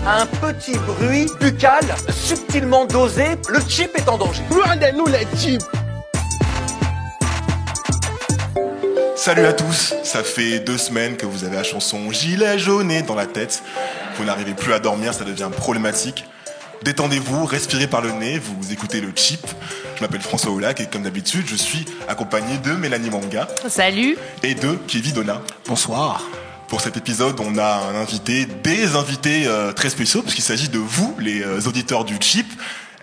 un petit bruit buccal subtilement dosé, le chip est en danger. Regardez-nous les chips. Salut à tous, ça fait 2 semaines que vous avez la chanson Gilet jaune dans la tête. Vous n'arrivez plus à dormir, ça devient problématique. Détendez-vous, respirez par le nez, vous écoutez le chip. Je m'appelle François Oulac et comme d'habitude, je suis accompagné de Mélanie Manga. Salut. Et de Kevin Donna. Bonsoir. Pour cet épisode, on a des invités très spéciaux, parce qu'il s'agit de vous, les auditeurs du chip.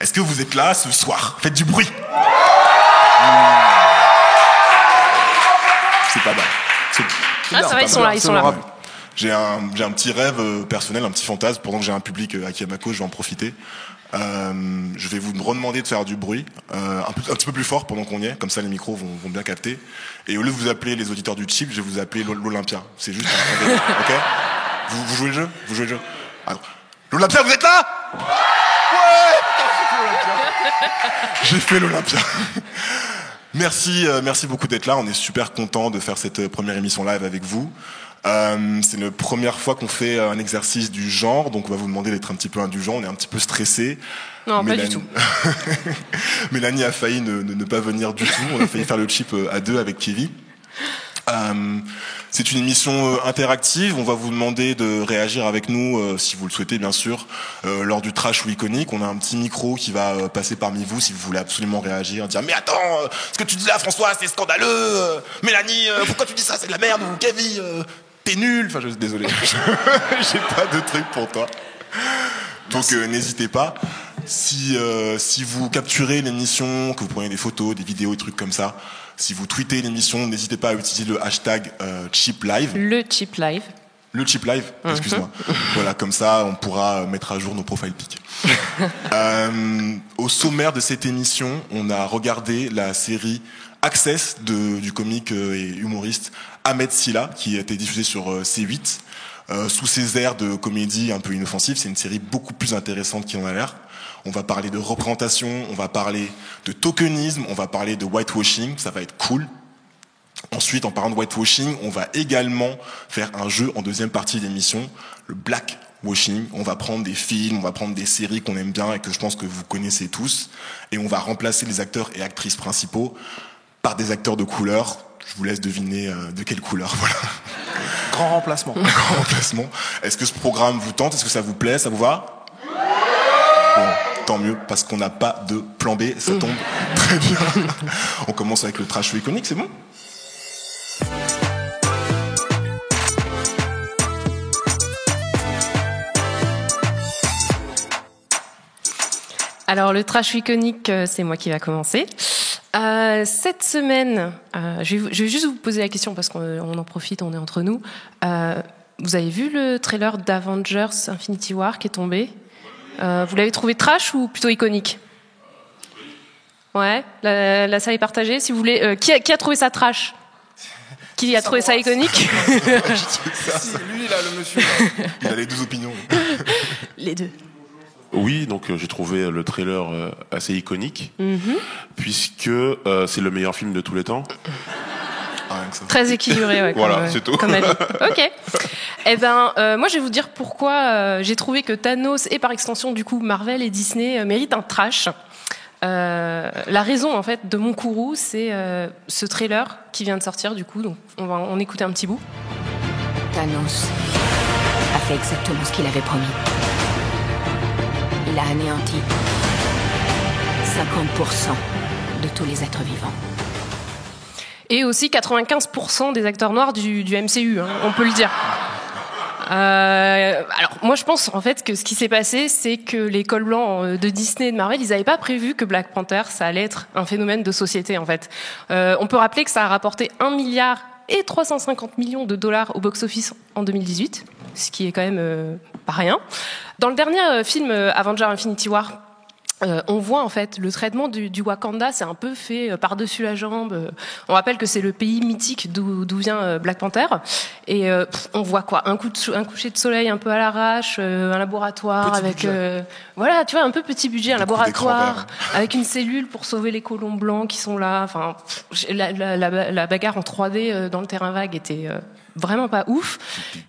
Est-ce que vous êtes là ce soir? Faites du bruit. C'est pas mal. Ah, ça va, ils sont là, ils sont là. J'ai un petit rêve personnel, un petit fantasme. Pendant que j'ai un public à Kiamako, je vais en profiter. Je vais vous redemander de faire du bruit, un petit peu plus fort pendant qu'on y est. Comme ça, les micros vont bien capter. Et au lieu de vous appeler les auditeurs du chip, je vais vous appeler l'Olympia. C'est juste un délire, ok? Vous jouez le jeu? Vous jouez le jeu? Alors, l'Olympia, vous êtes là? Ouais! J'ai fait l'Olympia. Merci beaucoup d'être là. On est super content de faire cette première émission live avec vous. C'est la première fois qu'on fait un exercice du genre, donc on va vous demander d'être un petit peu indulgent. On est un petit peu stressé. Non, pas du tout. Mélanie a failli ne pas venir du tout. On a failli faire le chip à 2 avec Kevin. C'est une émission interactive. On va vous demander de réagir avec nous, si vous le souhaitez, bien sûr, lors du trash ou iconique. On a un petit micro qui va passer parmi vous si vous voulez absolument réagir, dire mais attends, ce que tu dis là, François, c'est scandaleux. Mélanie, pourquoi tu dis ça, c'est de la merde. Ou Kevin, t'es nul. Enfin, désolé, j'ai pas de truc pour toi. Donc n'hésitez pas. Si vous capturez l'émission, que vous prenez des photos, des vidéos, des trucs comme ça. Si vous tweetez l'émission, n'hésitez pas à utiliser le hashtag ChipLive. Le Chip Live. Le ChipLive, excuse-moi. Voilà, comme ça, on pourra mettre à jour nos profils pics. Au sommaire de cette émission, on a regardé la série Access du comique et humoriste Ahmed Silla, qui a été diffusée sur C8. Sous ses airs de comédie un peu inoffensive, c'est une série beaucoup plus intéressante qu'il en a l'air. On va parler de représentation, on va parler de tokenisme, on va parler de whitewashing, ça va être cool. Ensuite, en parlant de whitewashing, on va également faire un jeu en deuxième partie d'émission, le blackwashing. On va prendre des films, on va prendre des séries qu'on aime bien et que je pense que vous connaissez tous, et on va remplacer les acteurs et actrices principaux par des acteurs de couleur. Je vous laisse deviner de quelle couleur, voilà. Grand remplacement. Grand remplacement. Est-ce que ce programme vous tente? Est-ce que ça vous plaît? Ça vous va? Bon, tant mieux, parce qu'on n'a pas de plan B, ça tombe très bien. On commence avec le trash ou iconique, c'est bon? Alors, le trash iconique, c'est moi qui va commencer. Cette semaine, je vais juste vous poser la question parce qu'on en profite, on est entre nous. Vous avez vu le trailer d'Avengers Infinity War qui est tombé? Vous l'avez trouvé trash ou plutôt iconique? Ouais, la salle est partagée. Si vous voulez, qui a trouvé ça trash? Qui a trouvé ça iconique? Si, lui, là, le monsieur. Là. Il a les 2 opinions. Les deux. Oui, donc j'ai trouvé le trailer assez iconique, puisque c'est le meilleur film de tous les temps. Très équilibré, ouais. Voilà, c'est tout. Comme avis. Ok. Eh ben, moi, je vais vous dire pourquoi j'ai trouvé que Thanos et par extension, du coup, Marvel et Disney méritent un trash. La raison, en fait, de mon courroux, c'est ce trailer qui vient de sortir, du coup. Donc, on va en écouter un petit bout. Thanos a fait exactement ce qu'il avait promis. Il a anéanti 50% de tous les êtres vivants. Et aussi 95% des acteurs noirs du MCU, hein, on peut le dire. Alors, moi, je pense en fait que ce qui s'est passé, c'est que les cols blancs de Disney et de Marvel, ils n'avaient pas prévu que Black Panther, ça allait être un phénomène de société, en fait. On peut rappeler que ça a rapporté 1 milliard et 350 millions de dollars au box-office en 2018, ce qui est quand même pas rien. Dans le dernier film Avengers Infinity War, on voit en fait le traitement du Wakanda, c'est un peu fait par-dessus la jambe. On rappelle que c'est le pays mythique d'où vient Black Panther. Et on voit quoi, un coucher de soleil un peu à l'arrache, un laboratoire petit avec budget. tu vois, un peu petit budget, un laboratoire avec une cellule pour sauver les colons blancs qui sont là. Enfin, la bagarre en 3D dans le terrain vague était vraiment pas ouf.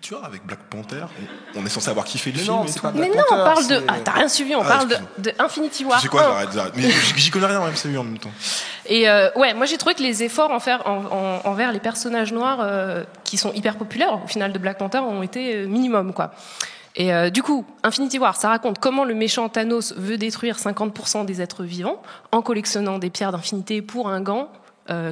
Tu vois, avec Black Panther, on est censé avoir kiffé le Mais film. non, et c'est tout. pas Mais Black non, on Panther, parle de... c'est- Ah, t'as rien suivi, on parle de Infinity War C'est quoi, 1. j'arrête. Mais j'y connais rien en MCU en même temps. Et ouais, moi j'ai trouvé que les efforts envers les personnages noirs qui sont hyper populaires au final de Black Panther ont été minimum, quoi. Et du coup, Infinity War, ça raconte comment le méchant Thanos veut détruire 50% des êtres vivants en collectionnant des pierres d'infinité pour un gant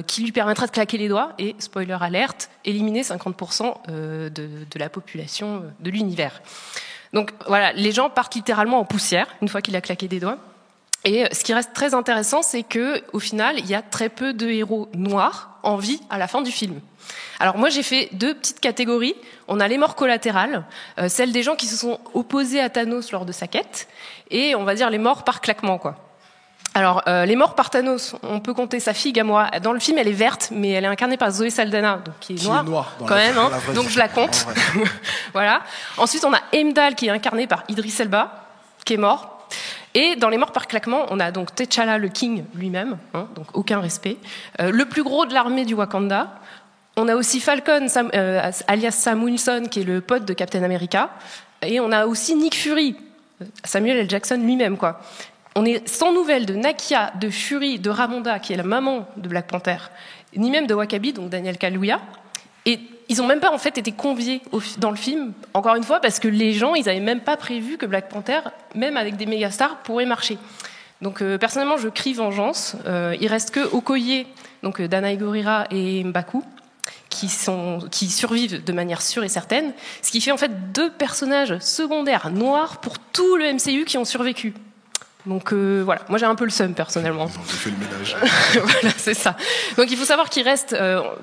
qui lui permettra de claquer les doigts et, spoiler alerte, éliminer 50% de la population de l'univers. Donc voilà, les gens partent littéralement en poussière une fois qu'il a claqué des doigts. Et ce qui reste très intéressant, c'est que au final, il y a très peu de héros noirs en vie à la fin du film. Alors moi, j'ai fait 2 petites catégories. On a les morts collatérales, celles des gens qui se sont opposés à Thanos lors de sa quête, et on va dire les morts par claquement, quoi. Alors, les morts par Thanos, on peut compter sa fille Gamora. Dans le film, elle est verte, mais elle est incarnée par Zoé Saldana, donc qui est noire, dans quand la- même. dans Hein, la vraie donc vie. je la compte. En vrai. Voilà. Ensuite, on a Heimdall, qui est incarné par Idris Elba, qui est mort. Et dans les morts par claquement, on a donc T'Challa, le King lui-même, hein, donc aucun respect. Le plus gros de l'armée du Wakanda. On a aussi Falcon, alias Sam Wilson, qui est le pote de Captain America. Et on a aussi Nick Fury, Samuel L. Jackson lui-même, quoi. On est sans nouvelles de Nakia, de Shuri, de Ramonda, qui est la maman de Black Panther, ni même de Wakabi, donc Daniel Kaluuya. Et ils n'ont même pas en fait été conviés dans le film, encore une fois, parce que les gens, ils n'avaient même pas prévu que Black Panther, même avec des méga stars, pourrait marcher. Donc personnellement, je crie vengeance. Il reste que Okoye, donc Danai Gurira et M'Baku, qui survivent de manière sûre et certaine, ce qui fait en fait 2 personnages secondaires noirs pour tout le MCU qui ont survécu. Donc voilà, moi j'ai un peu le seum personnellement. Ils ont fait le ménage. Voilà, c'est ça. Donc il faut savoir qu'il reste,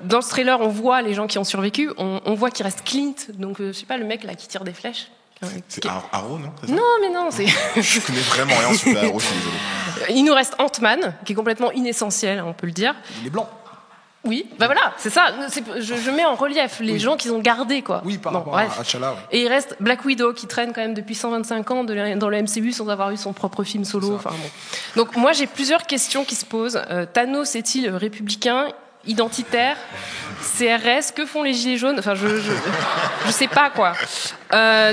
dans ce trailer, on voit les gens qui ont survécu, on voit qu'il reste Clint, donc je sais pas, le mec là qui tire des flèches. C'est Arrow, non? C'est ça? Non, mais non, c'est. Je connais vraiment rien sur la Arrow, je suis désolé. Il nous reste Ant-Man, qui est complètement inessentiel, on peut le dire. Il est blanc. Oui, bah voilà, c'est ça. Je mets en relief les gens qu'ils ont gardés, quoi. Oui, par Bon, rapport bref. à T'Challa. Ouais. Et il reste Black Widow qui traîne quand même depuis 125 ans dans le MCU sans avoir eu son propre film solo. Enfin, bon. Donc moi j'ai plusieurs questions qui se posent. Thanos est-il républicain, identitaire, CRS? Que font les gilets jaunes? Enfin je sais pas, quoi.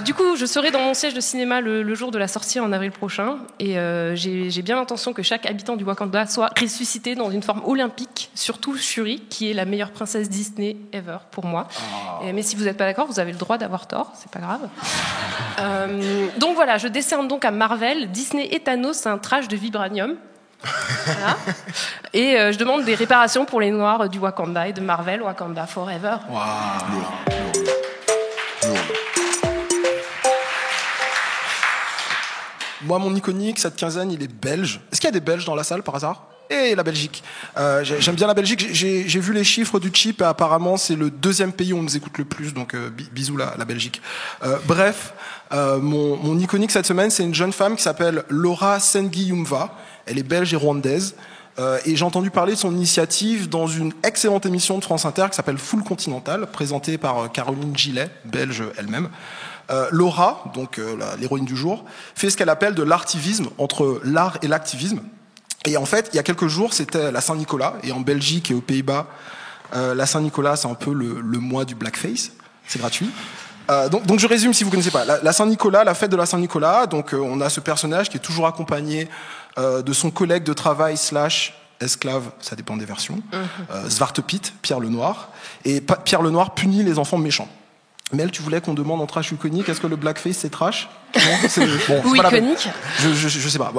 Du coup je serai dans mon siège de cinéma le jour de la sortie en avril prochain et j'ai bien l'intention que chaque habitant du Wakanda soit ressuscité dans une forme olympique, surtout Shuri qui est la meilleure princesse Disney ever pour moi. Mais si vous n'êtes pas d'accord, vous avez le droit d'avoir tort, c'est pas grave. Donc voilà, je décerne donc à Marvel Disney et Thanos, c'est un trash de vibranium. Voilà. Et je demande des réparations pour les Noirs du Wakanda et de Marvel, Wakanda Forever. Moi, mon iconique, cette quinzaine, il est belge. Est-ce qu'il y a des Belges dans la salle, par hasard? Et la Belgique. J'aime bien la Belgique. J'ai vu les chiffres du chip et apparemment, c'est le 2e pays où on nous écoute le plus. Donc, bisous la Belgique. Bref, mon iconique cette semaine, c'est une jeune femme qui s'appelle Laura Sengi-Yumva. Elle est belge et rwandaise. Et j'ai entendu parler de son initiative dans une excellente émission de France Inter qui s'appelle Full Continental, présentée par Caroline Gillet, belge elle-même. Laura, donc l'héroïne du jour, fait ce qu'elle appelle de l'artivisme, entre l'art et l'activisme. Et en fait, il y a quelques jours, c'était la Saint-Nicolas, et en Belgique et aux Pays-Bas, la Saint-Nicolas, c'est un peu le mois du blackface, c'est gratuit. Donc je résume si vous connaissez pas. La Saint-Nicolas, la fête de la Saint-Nicolas, donc on a ce personnage qui est toujours accompagné de son collègue de travail / esclave, ça dépend des versions, Zwarte Piet, Pierre le Noir, et Pierre le Noir punit les enfants méchants. Mel, tu voulais qu'on demande en trash ou iconique, est-ce que le blackface c'est trash? Non, c'est Ou pas iconique? Je sais pas.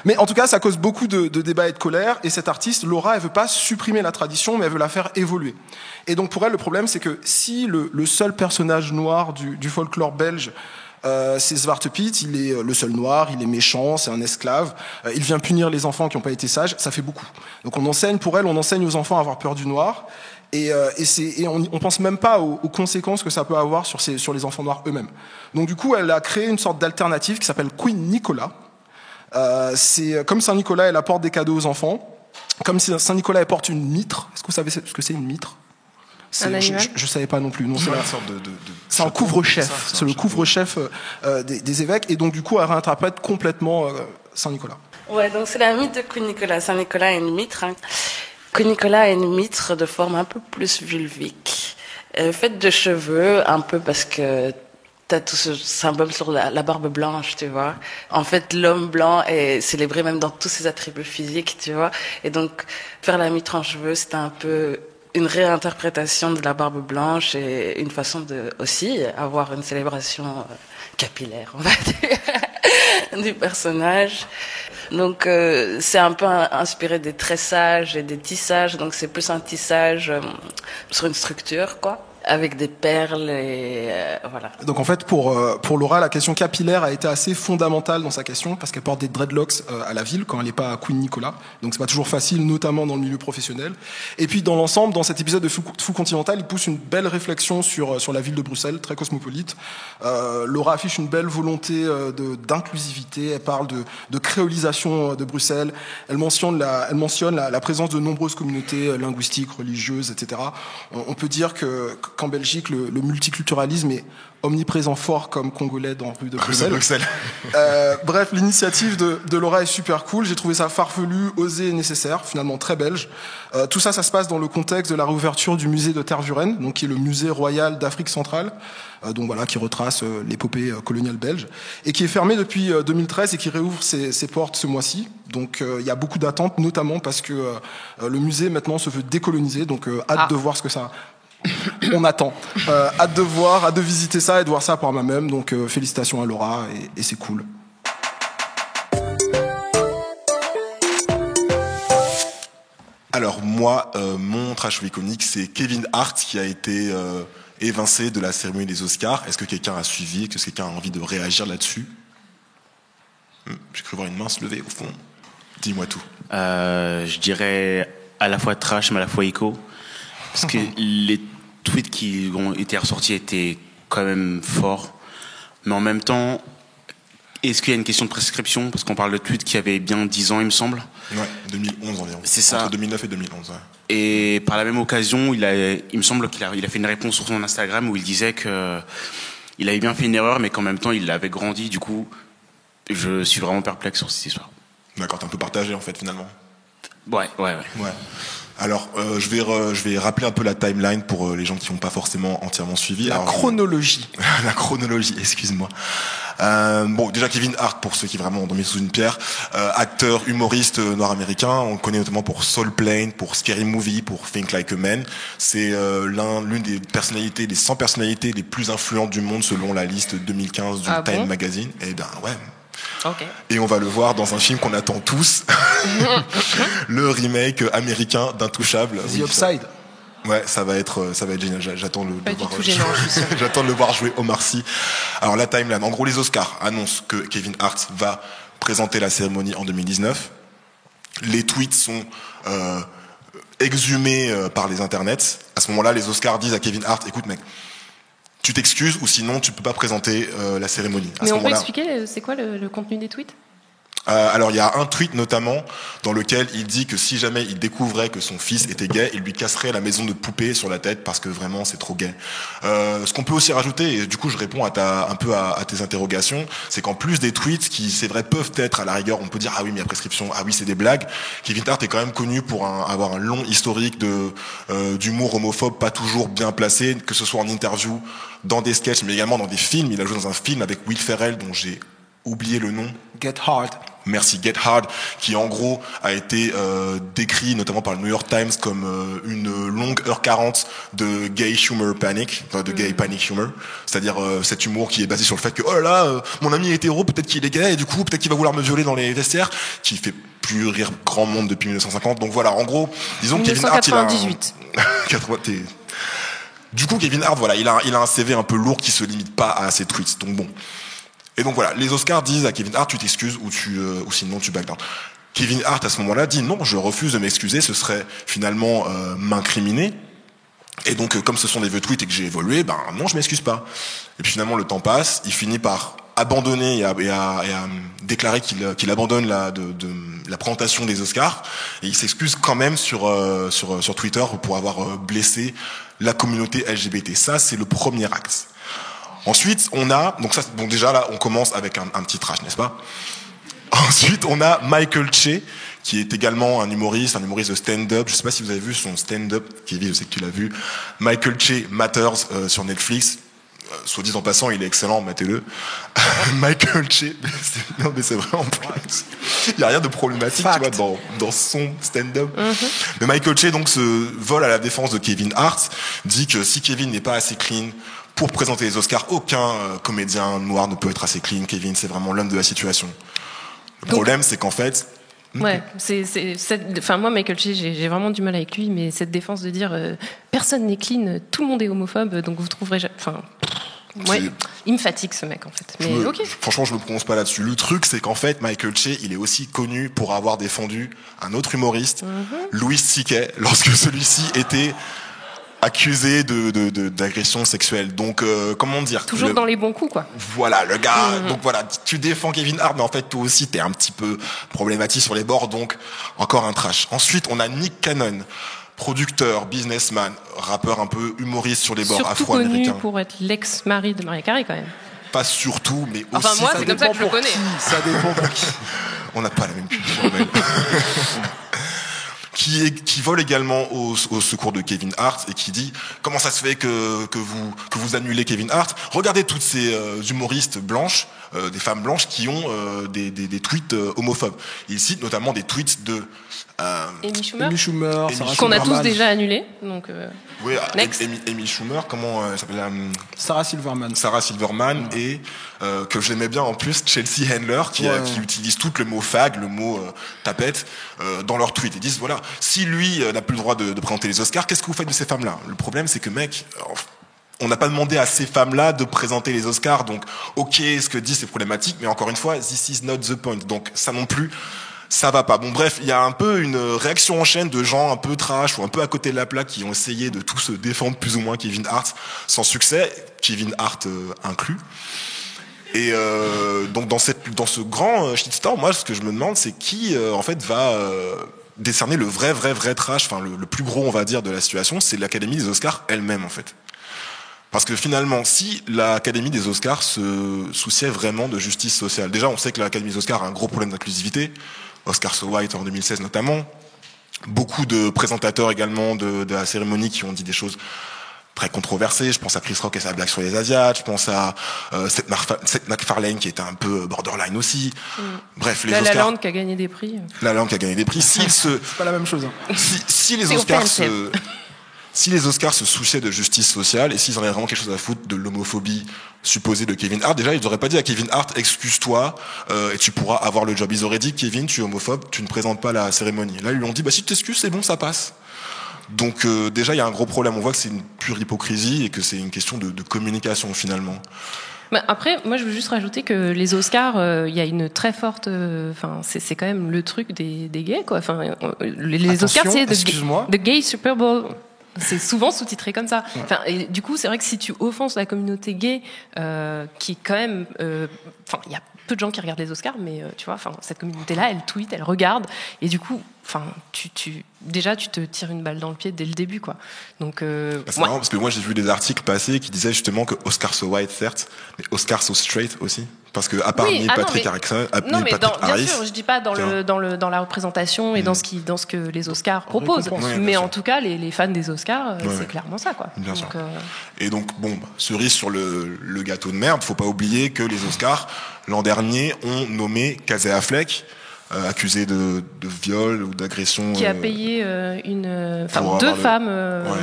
Mais en tout cas, ça cause beaucoup de débats et de colère. Et cette artiste, Laura, elle veut pas supprimer la tradition, mais elle veut la faire évoluer. Et donc pour elle, le problème, c'est que si le seul personnage noir du folklore belge, c'est Zwarte Piet, il est le seul noir, il est méchant, c'est un esclave, il vient punir les enfants qui n'ont pas été sages, ça fait beaucoup. Donc on enseigne aux enfants à avoir peur du noir. Et on pense même pas aux conséquences que ça peut avoir sur les enfants noirs eux-mêmes. Donc du coup, elle a créé une sorte d'alternative qui s'appelle Queen Nicolas. C'est comme Saint-Nicolas, elle apporte des cadeaux aux enfants. Comme si Saint-Nicolas apporte une mitre. Est-ce que vous savez ce que c'est une mitre? Un animal? Je savais pas non plus. Non, C'est une sorte de c'est un couvre-chef. C'est le couvre-chef des évêques. Et donc du coup, elle réinterprète complètement Saint-Nicolas. Ouais, donc c'est la mythe de Queen Nicolas. Saint-Nicolas a une mitre. Queen Nicolas a une mitre de forme un peu plus vulvique. Fête de cheveux, un peu parce que t'as tout ce symbole sur la barbe blanche, tu vois. En fait, l'homme blanc est célébré même dans tous ses attributs physiques, tu vois. Et donc, faire la mitre en cheveux, c'était un peu une réinterprétation de la barbe blanche et une façon de aussi avoir une célébration capillaire, on va dire, du personnage. Donc c'est un peu inspiré des tressages et des tissages, donc c'est plus un tissage sur une structure, quoi, avec des perles et voilà. Donc en fait, pour Laura, la question capillaire a été assez fondamentale dans sa question parce qu'elle porte des dreadlocks à la ville quand elle n'est pas à Queen Nicolas. Donc c'est pas toujours facile, notamment dans le milieu professionnel. Et puis dans l'ensemble, dans cet épisode de Fou Continental, il pousse une belle réflexion sur la ville de Bruxelles, très cosmopolite. Laura affiche une belle volonté d'inclusivité. Elle parle de créolisation de Bruxelles. Elle mentionne la présence de nombreuses communautés linguistiques, religieuses, etc. On peut dire qu'en Belgique, le multiculturalisme est omniprésent, fort comme congolais dans rue de Bruxelles. Bref, l'initiative de Laura est super cool. J'ai trouvé ça farfelu, osé et nécessaire, finalement très belge. Tout ça se passe dans le contexte de la réouverture du musée de Tervuren, donc qui est le musée royal d'Afrique centrale, donc voilà, qui retrace l'épopée coloniale belge, et qui est fermé depuis 2013 et qui réouvre ses portes ce mois-ci. Donc il y a beaucoup d'attentes, notamment parce que le musée maintenant se veut décoloniser, donc hâte de voir ce que ça... On attend. Hâte de visiter ça et de voir ça par moi-même. Donc félicitations à Laura et c'est cool. Alors moi, mon trash iconique, c'est Kevin Hart qui a été évincé de la cérémonie des Oscars. Est-ce que quelqu'un a suivi? Est-ce que quelqu'un a envie de réagir là-dessus? J'ai cru voir une main se lever au fond. Dis-moi tout. Je dirais à la fois trash mais à la fois ico. Parce que les tweets qui ont été ressortis étaient quand même forts. Mais en même temps, est-ce qu'il y a une question de prescription? Parce qu'on parle de tweets qui avaient bien 10 ans, il me semble. Ouais, 2011 environ. C'est ça. Entre 2009 et 2011, ouais. Et par la même occasion, il me semble qu'il a fait une réponse sur son Instagram où il disait que il avait bien fait une erreur, mais qu'en même temps, il avait grandi. Du coup, je suis vraiment perplexe sur cette histoire. D'accord, t'es un peu partagé en fait, finalement. Ouais. Alors, je vais rappeler un peu la timeline pour les gens qui n'ont pas forcément entièrement suivi. La chronologie. La chronologie, excuse-moi. Bon, déjà Kevin Hart, pour ceux qui vraiment ont dormi sous une pierre, acteur, humoriste nord-américain. On le connaît notamment pour Soul Plane, pour Scary Movie, pour Think Like a Man. C'est l'une des personnalités, des 100 personnalités les plus influentes du monde selon la liste 2015 du Time Magazine. Et ben ouais. Okay. Et on va le voir dans un film qu'on attend tous, le remake américain d'Intouchable. The Upside. Ouais, ça va être génial. J'attends de pas du tout gênant, je suis sûre. J'attends de le voir jouer Omar Sy. Alors la timeline, en gros, les Oscars annoncent que Kevin Hart va présenter la cérémonie en 2019. Les tweets sont exhumés par les internets. À ce moment-là, les Oscars disent à Kevin Hart, écoute mec, tu t'excuses ou sinon tu peux pas présenter la cérémonie. Mais on peut expliquer c'est quoi le contenu des tweets? Alors il y a un tweet notamment dans lequel il dit que si jamais il découvrait que son fils était gay, il lui casserait la maison de poupée sur la tête parce que vraiment c'est trop gay. Ce qu'on peut aussi rajouter, et du coup je réponds à tes interrogations, c'est qu'en plus des tweets qui c'est vrai peuvent être à la rigueur, on peut dire ah oui mais il y a prescription, ah oui c'est des blagues. Kevin Hart est quand même connu pour avoir un long historique d'humour homophobe pas toujours bien placé, que ce soit en interview, dans des sketchs, mais également dans des films. Il a joué dans un film avec Will Ferrell dont j'ai oublié le nom. Get Hard. Merci, Get Hard, qui en gros a été décrit notamment par le New York Times comme une longue heure 40 de gay humor panic, de gay panic humor, c'est-à-dire cet humour qui est basé sur le fait que oh là là, mon ami est hétéro, peut-être qu'il est gay et du coup peut-être qu'il va vouloir me violer dans les vestiaires, qui fait plus rire grand monde depuis 1950. Donc voilà, en gros, disons que Kevin Hart, il a 1998. Du coup, Kevin Hart, voilà, il a un CV un peu lourd qui se limite pas à ses tweets. Donc bon. Et donc voilà, les Oscars disent à Kevin Hart, tu t'excuses ou sinon tu back down. Kevin Hart à ce moment-là dit non, je refuse de m'excuser, ce serait finalement m'incriminer. Et donc comme ce sont des vieux tweets et que j'ai évolué, ben non, je m'excuse pas. Et puis finalement le temps passe, il finit par abandonner et à déclarer qu'il abandonne la présentation des Oscars et il s'excuse quand même sur Twitter pour avoir blessé la communauté LGBT. Ça c'est le premier acte. Ensuite, on a donc déjà là on commence avec un petit trash, n'est-ce pas? Ensuite, on a Michael Che, qui est également un humoriste de stand-up. Je sais pas si vous avez vu son stand-up. Kevin, je sais que tu l'as vu. Michael Che Matters sur Netflix. Soit dit en passant, il est excellent, mettez-le. Michael Che, non mais c'est vrai en plus. Il y a rien de problématique, tu vois, dans son stand-up. Mais Michael Che donc se vole à la défense de Kevin Hart, dit que si Kevin n'est pas assez clean pour présenter les Oscars, aucun comédien noir ne peut être assez clean. Kevin, c'est vraiment l'homme de la situation. Le problème, c'est qu'en fait, ouais, enfin moi Michael Che, j'ai vraiment du mal avec lui, mais cette défense de dire personne n'est clean, tout le monde est homophobe, donc vous trouverez, enfin, ouais, il me fatigue ce mec en fait. Mais franchement, je me prononce pas là-dessus. Le truc, c'est qu'en fait, Michael Che, il est aussi connu pour avoir défendu un autre humoriste, Louis C.K., lorsque celui-ci était accusé d'agression sexuelle. Donc, comment dire, toujours dans les bons coups, quoi. Voilà, le gars. Donc voilà, tu défends Kevin Hart, mais en fait, toi aussi, t'es un petit peu problématique sur les bords. Donc, encore un trash. Ensuite, on a Nick Cannon, producteur, businessman, rappeur un peu humoriste sur les bords afro-américains. Surtout connu pour être l'ex-mari de Mariah Carey, quand même. Pas surtout, mais aussi. Enfin, moi, c'est comme ça que je le connais. Ça dépend pour qui. On n'a pas la même culture, même. Qui vole également au secours de Kevin Hart et qui dit comment ça se fait que vous annulez Kevin Hart. Regardez toutes ces humoristes blanches, des femmes blanches qui ont des tweets homophobes. Il cite notamment des tweets de Amy Schumer, qu'on a tous déjà annulé. Donc oui, next. Amy Schumer, comment elle s'appelle Sarah Silverman et que j'aimais bien en plus Chelsea Handler qui utilise tout le mot fag, le mot tapette dans leurs tweets. Ils disent voilà, si lui n'a plus le droit de présenter les Oscars, qu'est-ce que vous faites de ces femmes-là? Le problème, c'est que mec, on n'a pas demandé à ces femmes-là de présenter les Oscars, donc ok, ce que dit c'est problématique, mais encore une fois, this is not the point. Donc ça non plus, ça va pas. Bon bref, il y a un peu une réaction en chaîne de gens un peu trash ou un peu à côté de la plaque qui ont essayé de tous défendre plus ou moins Kevin Hart sans succès, Kevin Hart inclus. Et donc dans ce grand shitstorm, moi ce que je me demande c'est qui en fait va décerner le vrai trash, enfin le plus gros on va dire de la situation, c'est l'Académie des Oscars elle-même en fait. Parce que finalement, si l'Académie des Oscars se souciait vraiment de justice sociale, déjà on sait que l'Académie des Oscars a un gros problème d'inclusivité, Oscar So White en 2016 notamment, beaucoup de présentateurs également de la cérémonie qui ont dit des choses très controversées. Je pense à Chris Rock et sa blague sur les Asiates, je pense à Seth MacFarlane qui était un peu borderline aussi. Bref, les Oscars. La Land qui a gagné des prix. La Land qui a gagné des prix. C'est pas la même chose. Hein. Si les Oscars si les Oscars se souciaient de justice sociale et s'ils en avaient vraiment quelque chose à foutre de l'homophobie supposée de Kevin Hart, déjà ils n'auraient pas dit à Kevin Hart excuse-toi et tu pourras avoir le job. Ils auraient dit Kevin, tu es homophobe, tu ne présentes pas la cérémonie. Là ils lui ont dit bah si tu t'excuses c'est bon, ça passe. Donc déjà il y a un gros problème, on voit que c'est une pure hypocrisie et que c'est une question de communication finalement. Bah après, moi je veux juste rajouter que les Oscars, il y a une très forte, enfin c'est quand même le truc des gays quoi. Enfin les Oscars c'est the Gay Super Bowl. C'est souvent sous-titré comme ça. Enfin, et du coup, c'est vrai que si tu offenses la communauté gay, qui quand même, enfin, il y a peu de gens qui regardent les Oscars, mais tu vois, enfin, cette communauté-là, elle tweet, elle regarde, et du coup, enfin, déjà, tu te tires une balle dans le pied dès le début, quoi. Donc, c'est marrant parce que moi, j'ai vu des articles passer qui disaient justement que Oscar So White, certes, mais Oscar So Straight aussi. Parce que à part Neil Patrick Harris, bien sûr, je dis pas dans la représentation et dans ce que les Oscars proposent, mais en tout cas les fans des Oscars, c'est clairement ça quoi. Bien sûr. Et donc bon, cerise sur le gâteau de merde, faut pas oublier que les Oscars l'an dernier ont nommé Casey Affleck accusé de viol ou d'agression. Qui a payé deux femmes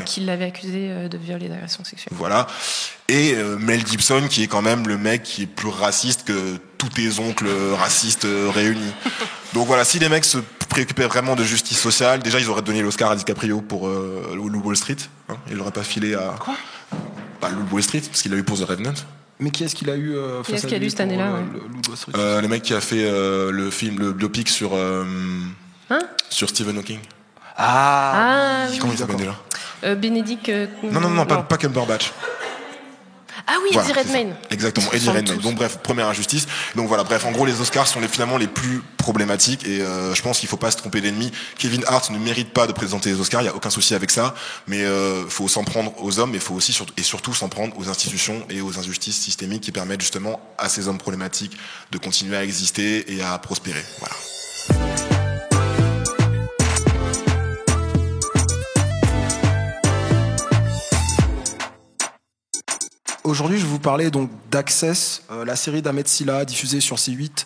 qui l'avaient accusé de viol et d'agression sexuelle. Voilà. Et Mel Gibson, qui est quand même le mec qui est plus raciste que tous tes oncles racistes réunis. Donc voilà, si les mecs se préoccupaient vraiment de justice sociale, déjà ils auraient donné l'Oscar à DiCaprio pour Loup Wall Street. Hein, ils l'auraient pas filé à... Quoi Loup Wall Street, parce qu'il a eu pour The Revenant. Mais qui est-ce qu'il a eu qui est-ce qu'il a eu cette année-là le mec qui a fait le film, le biopic sur Stephen Hawking. Ah oui. Comment il s'appelle déjà Benedict... Non, pas Cumberbatch. Ah oui, Voilà, Eddie c'est ça. Redmayne. Exactement, Eddie Redmayne. Donc bref, première injustice. Donc voilà, bref, en gros, les Oscars sont finalement les plus problématiques et je pense qu'il faut pas se tromper d'ennemi. Kevin Hart ne mérite pas de présenter les Oscars, il y a aucun souci avec ça, mais faut s'en prendre aux hommes, mais faut aussi et surtout s'en prendre aux institutions et aux injustices systémiques qui permettent justement à ces hommes problématiques de continuer à exister et à prospérer. Voilà. Aujourd'hui, je vais vous parler donc d'Access, la série d'Ahmed Silla diffusée sur C8.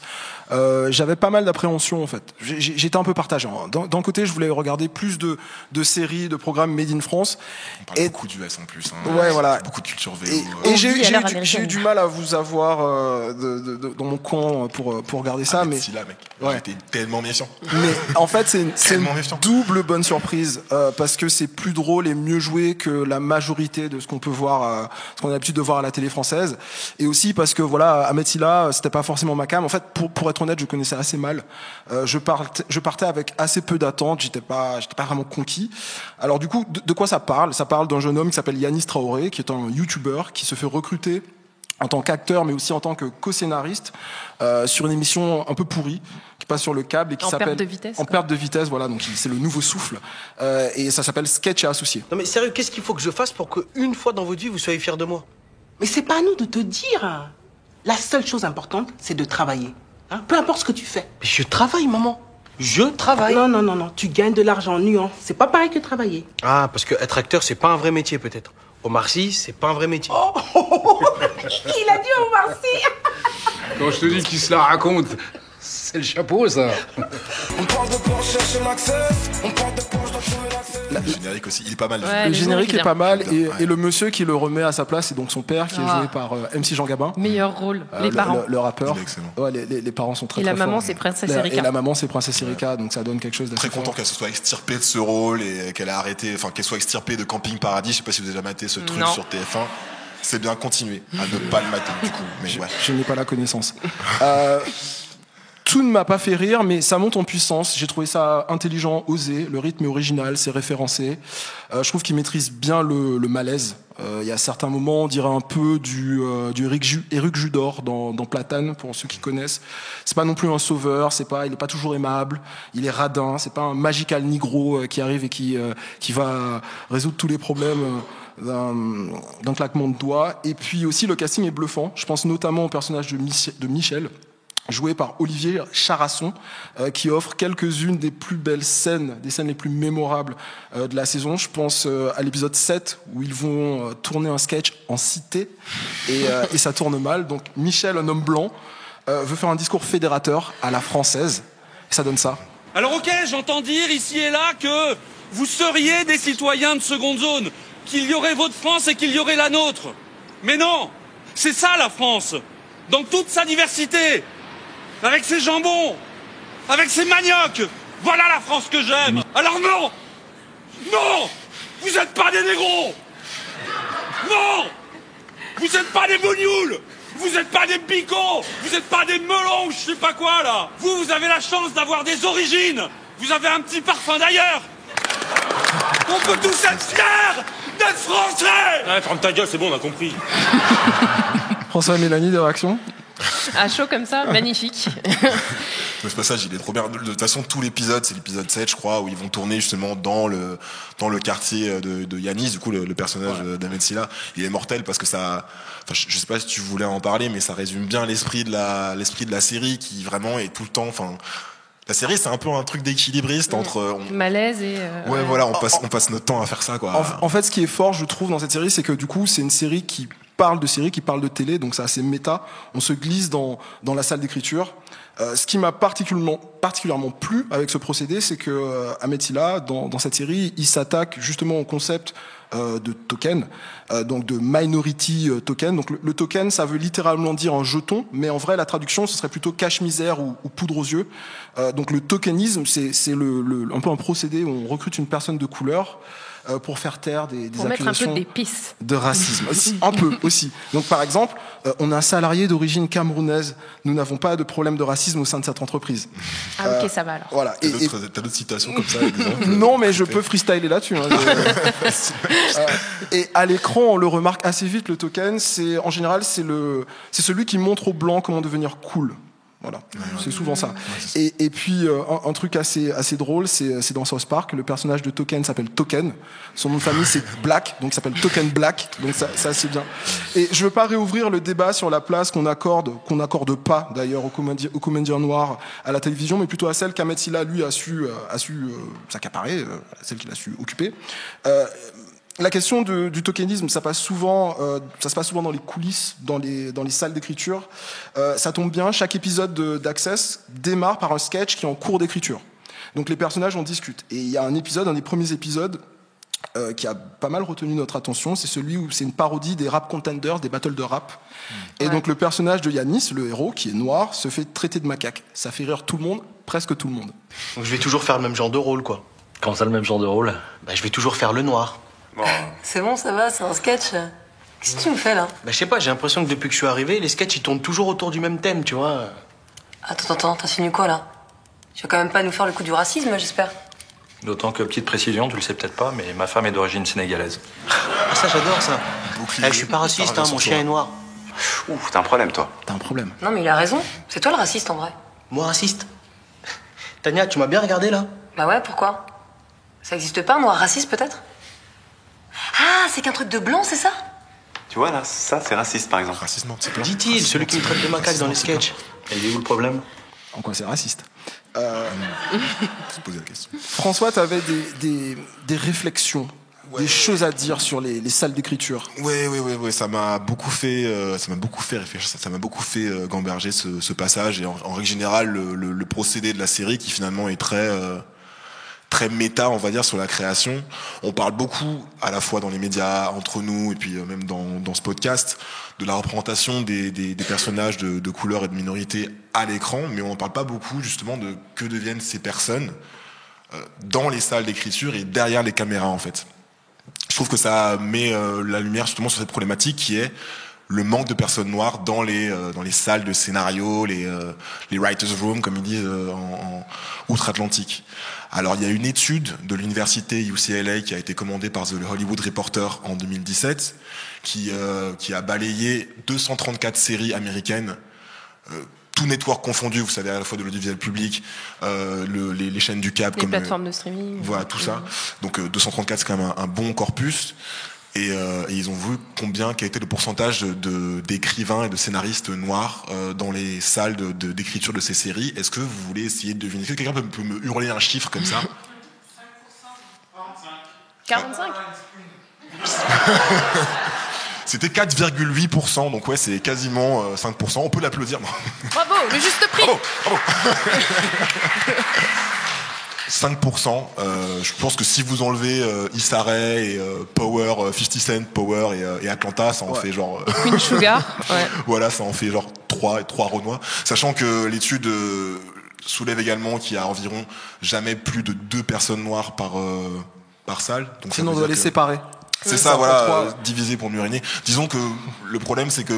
J'avais pas mal d'appréhension en fait. J'étais un peu partagé. D'un côté, je voulais regarder plus de séries, de programmes made in France. On parle beaucoup d'US en plus. Hein. Ouais, voilà. Beaucoup de culture VO. Et j'ai eu du mal à vous avoir dans mon coin pour regarder ça. Ahmed Mais Silla, mec. Ouais. J'étais tellement méfiant. Mais en fait, c'est une méfiant. double bonne surprise parce que c'est plus drôle et mieux joué que la majorité de ce qu'on peut voir, ce qu'on a l'habitude de voir à la télé française. Et aussi parce que voilà, Ahmed Silla, c'était pas forcément ma cam. En fait, pour être honnête, je connaissais assez mal. Je partais avec assez peu d'attentes. J'étais pas vraiment conquis. Alors du coup, de quoi ça parle? Ça parle d'un jeune homme qui s'appelle Yanis Traoré, qui est un YouTuber qui se fait recruter en tant qu'acteur, mais aussi en tant que co-scénariste sur une émission un peu pourrie qui passe sur le câble et qui s'appelle perte de vitesse, En perte de vitesse. Voilà, donc c'est le nouveau souffle et ça s'appelle Sketch et Associés. Non mais sérieux, qu'est-ce qu'il faut que je fasse pour qu'une fois dans votre vie, vous soyez fiers de moi? Mais c'est pas à nous de te dire. La seule chose importante, c'est de travailler. Hein? Peu importe ce que tu fais. Mais je travaille, maman. Je travaille. Non. Tu gagnes de l'argent, nuance. C'est pas pareil que travailler. Ah, parce que être acteur, c'est pas un vrai métier peut-être. Omar Sy, c'est pas un vrai métier. Il a dit Omar Sy. Quand je te dis qu'il se la raconte, c'est le chapeau, ça. On parle de Porsche chez l'Access, on parle de Porsche dans Le générique aussi, il est pas mal. Ouais, le générique est pas mal Ouais. et le monsieur qui le remet à sa place, c'est donc son père qui est joué par MC Jean Gabin. Meilleur rôle, les parents. Le rappeur. Il est excellent. Ouais, les parents sont très Et très la maman, forts. c'est Princesse Erika. Et la maman, c'est Princesse Erika, donc ça donne quelque chose d'assez Très content fort. qu'elle se soit extirpée de ce rôle et qu'elle a arrêté, enfin qu'elle soit extirpée de Camping Paradis. Je sais pas si vous avez déjà maté ce truc Non. sur TF1. C'est bien continuer à ne pas le mater du coup. Mais ouais. Je n'ai pas la connaissance. Tout ne m'a pas fait rire, mais ça monte en puissance. J'ai trouvé ça intelligent, osé. Le rythme est original, c'est référencé. Je trouve qu'il maîtrise bien le malaise. Il y a certains moments, on dirait un peu du Éric Judor dans Platane, pour ceux qui connaissent. C'est pas non plus un sauveur, il est pas toujours aimable. Il est radin. C'est pas un magical Negro qui arrive et qui va résoudre tous les problèmes. D'un claquement de doigts. Et puis aussi, le casting est bluffant. Je pense notamment au personnage de Michel, joué par Olivier Charasson, qui offre quelques-unes des plus belles scènes, des scènes les plus mémorables de la saison. Je pense à l'épisode 7, où ils vont tourner un sketch en cité, et ça tourne mal. Donc Michel, un homme blanc, veut faire un discours fédérateur à la française, et ça donne ça. Alors ok, j'entends dire ici et là que vous seriez des citoyens de seconde zone, qu'il y aurait votre France et qu'il y aurait la nôtre. Mais non, c'est ça la France, dans toute sa diversité, avec ses jambons, avec ses maniocs. Voilà la France que j'aime. Alors non, vous n'êtes pas des négros. Non, vous n'êtes pas des bougnoules. Vous n'êtes pas des picots. Vous n'êtes pas des melons ou je sais pas quoi là. Vous avez la chance d'avoir des origines. Vous avez un petit parfum d'ailleurs. On peut tous être fiers d'être français. Ouais, ferme ta gueule, c'est bon, on a compris. François et Mélanie, des réactions? À chaud comme ça, magnifique. Ce passage, il est trop bien. De toute façon, tout l'épisode, c'est l'épisode 7, je crois, où ils vont tourner justement dans le quartier de Yanis, du coup, le personnage d'Ahmed Silla. Il est mortel parce que ça, enfin, je sais pas si tu voulais en parler, mais ça résume bien l'esprit de la série qui vraiment est tout le temps, enfin, la série, c'est un peu un truc d'équilibriste entre malaise et ouais, voilà, on passe notre temps à faire ça, quoi. En fait, ce qui est fort, je trouve, dans cette série, c'est que du coup, c'est une série qui parle de télé, donc c'est assez méta. On se glisse dans la salle d'écriture. Ce qui m'a particulièrement plu avec ce procédé, c'est que Ahmed Silla, dans cette série, il s'attaque justement au concept de token, donc de minority token. Donc le token, ça veut littéralement dire un jeton, mais en vrai, la traduction, ce serait plutôt cache-misère ou poudre aux yeux. Donc le tokenisme, c'est un peu un procédé où on recrute une personne de couleur pour faire taire des pour mettre un peu accusations d'épices de racisme. Un peu aussi. Donc par exemple, on a un salarié d'origine camerounaise. Nous n'avons pas de problème de racisme au sein de cette entreprise. Ah ok, ça va alors. Voilà. T'as d'autres citations comme ça, exemple? Non, mais je peux freestyler là-dessus. Hein. Et à l'écran, on le remarque assez vite, le token, en général, c'est celui qui montre aux blancs comment devenir cool. Voilà, c'est souvent ça. Et puis un truc assez drôle, c'est dans South Park, le personnage de Token s'appelle Token, son nom de famille c'est Black, donc il s'appelle Token Black, donc ça c'est bien. Et je veux pas réouvrir le débat sur la place qu'on n'accorde pas d'ailleurs aux comédiens noirs à la télévision, mais plutôt à celle qu'Ahmed Silla lui a su s'accaparer, celle qu'il a su occuper. La question du tokenisme, ça se passe souvent dans les coulisses, dans les salles d'écriture. Ça tombe bien, chaque épisode d'Access démarre par un sketch qui est en cours d'écriture. Donc les personnages en discutent. Et il y a un des premiers épisodes, qui a pas mal retenu notre attention, c'est celui où c'est une parodie des rap contenders, des battles de rap. Et donc le personnage de Yanis, le héros, qui est noir, se fait traiter de macaque. Ça fait rire tout le monde, presque tout le monde. Donc je vais toujours faire le même genre de rôle, quoi. Comment ça, le même genre de rôle? Je vais toujours faire le noir. Bon. C'est bon, ça va, c'est un sketch. Qu'est-ce que tu me fais là? Je sais pas, j'ai l'impression que depuis que je suis arrivé, les sketchs ils tournent toujours autour du même thème, tu vois. Attends, t'insinues quoi là? Tu vas quand même pas nous faire le coup du racisme, j'espère? D'autant que, petite précision, tu le sais peut-être pas, mais ma femme est d'origine sénégalaise. Ah, ça j'adore ça. Je suis pas raciste, mon chien est noir. Ouf, t'as un problème toi. T'as un problème. Non mais il a raison, c'est toi le raciste en vrai. Moi raciste? Tania, tu m'as bien regardé là? Bah ouais, pourquoi? Ça existe pas un noir raciste peut-être? Ah, c'est qu'un truc de blanc, c'est ça? Tu vois là, ça c'est raciste par exemple. Racisme, c'est pas. Dit-il, celui qui me traite de macaque dans les sketchs. Et il est où le problème? En quoi c'est raciste? Se poser la question. François, t'avais des réflexions, des choses à dire sur les salles d'écriture. Ouais, ça m'a beaucoup fait réfléchir, ça m'a beaucoup fait gamberger ce passage, et en règle générale le procédé de la série qui finalement est très méta, on va dire, sur la création. On parle beaucoup, à la fois dans les médias, entre nous, et puis même dans ce podcast, de la représentation des personnages de couleur et de minorité à l'écran, mais on n'en parle pas beaucoup, justement, de que deviennent ces personnes dans les salles d'écriture et derrière les caméras, en fait. Je trouve que ça met la lumière, justement, sur cette problématique qui est le manque de personnes noires dans les salles de scénario, les writers' room, comme ils disent en outre-Atlantique. Alors, il y a une étude de l'université UCLA qui a été commandée par The Hollywood Reporter en 2017, qui a balayé 234 séries américaines, tout network confondu, vous savez, à la fois de l'audiovisuel public, les chaînes du câble, les plateformes de streaming. Voilà, tout ça. Donc 234, c'est quand même un bon corpus. Et ils ont vu quel était le pourcentage d'écrivains et de scénaristes noirs dans les salles d'écriture de ces séries. Est-ce que vous voulez essayer de deviner? Est-ce que quelqu'un peut me hurler un chiffre comme ça? 45. C'était 4,8%, donc ouais, c'est quasiment 5%. On peut l'applaudir. Bravo, le juste prix. Bravo. 5%. Je pense que si vous enlevez Issa Rae et Power, 50 Cent, Power et Atlanta, ça en fait genre... Queen Sugar. Ouais. Voilà, ça en fait genre 3 Renois. Sachant que l'étude soulève également qu'il y a environ jamais plus de 2 personnes noires par salle. Donc sinon on doit les séparer. C'est ça, voilà, diviser pour mieux régner. Disons que le problème, c'est que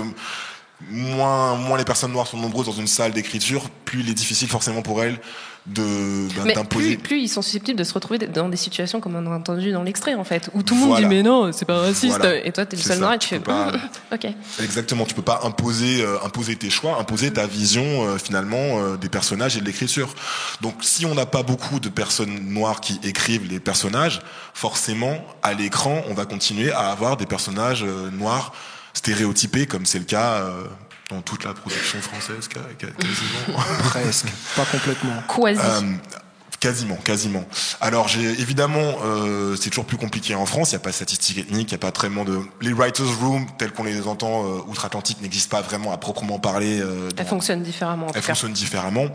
moins les personnes noires sont nombreuses dans une salle d'écriture, plus il est difficile forcément pour elles d'imposer. Plus ils sont susceptibles de se retrouver dans des situations comme on a entendu dans l'extrait, en fait, où tout le monde dit mais non, c'est pas raciste, et toi t'es le seul noir et tu fais ok. Exactement, tu peux pas imposer tes choix, imposer ta vision finalement des personnages et de l'écriture. Donc si on n'a pas beaucoup de personnes noires qui écrivent les personnages, forcément à l'écran on va continuer à avoir des personnages noirs stéréotypés, comme c'est le cas dans toute la production française quasiment. Presque, pas complètement. Quasi. Quasiment. Alors évidemment, c'est toujours plus compliqué en France. Il n'y a pas de statistiques ethniques, il n'y a pas tellement de. Les writers' room tels qu'on les entend outre-Atlantique n'existent pas vraiment à proprement parler. Elles fonctionnent différemment. Elles fonctionnent différemment.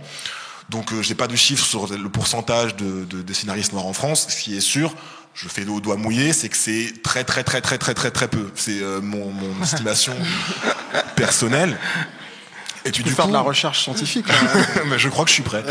Donc j'ai pas de chiffres sur le pourcentage des scénaristes noirs en France. Ce qui est sûr, je fais au doigt mouillé, c'est que c'est très peu. C'est mon estimation personnelle. Et tu peux faire de la recherche scientifique. Mais je crois que je suis prêt.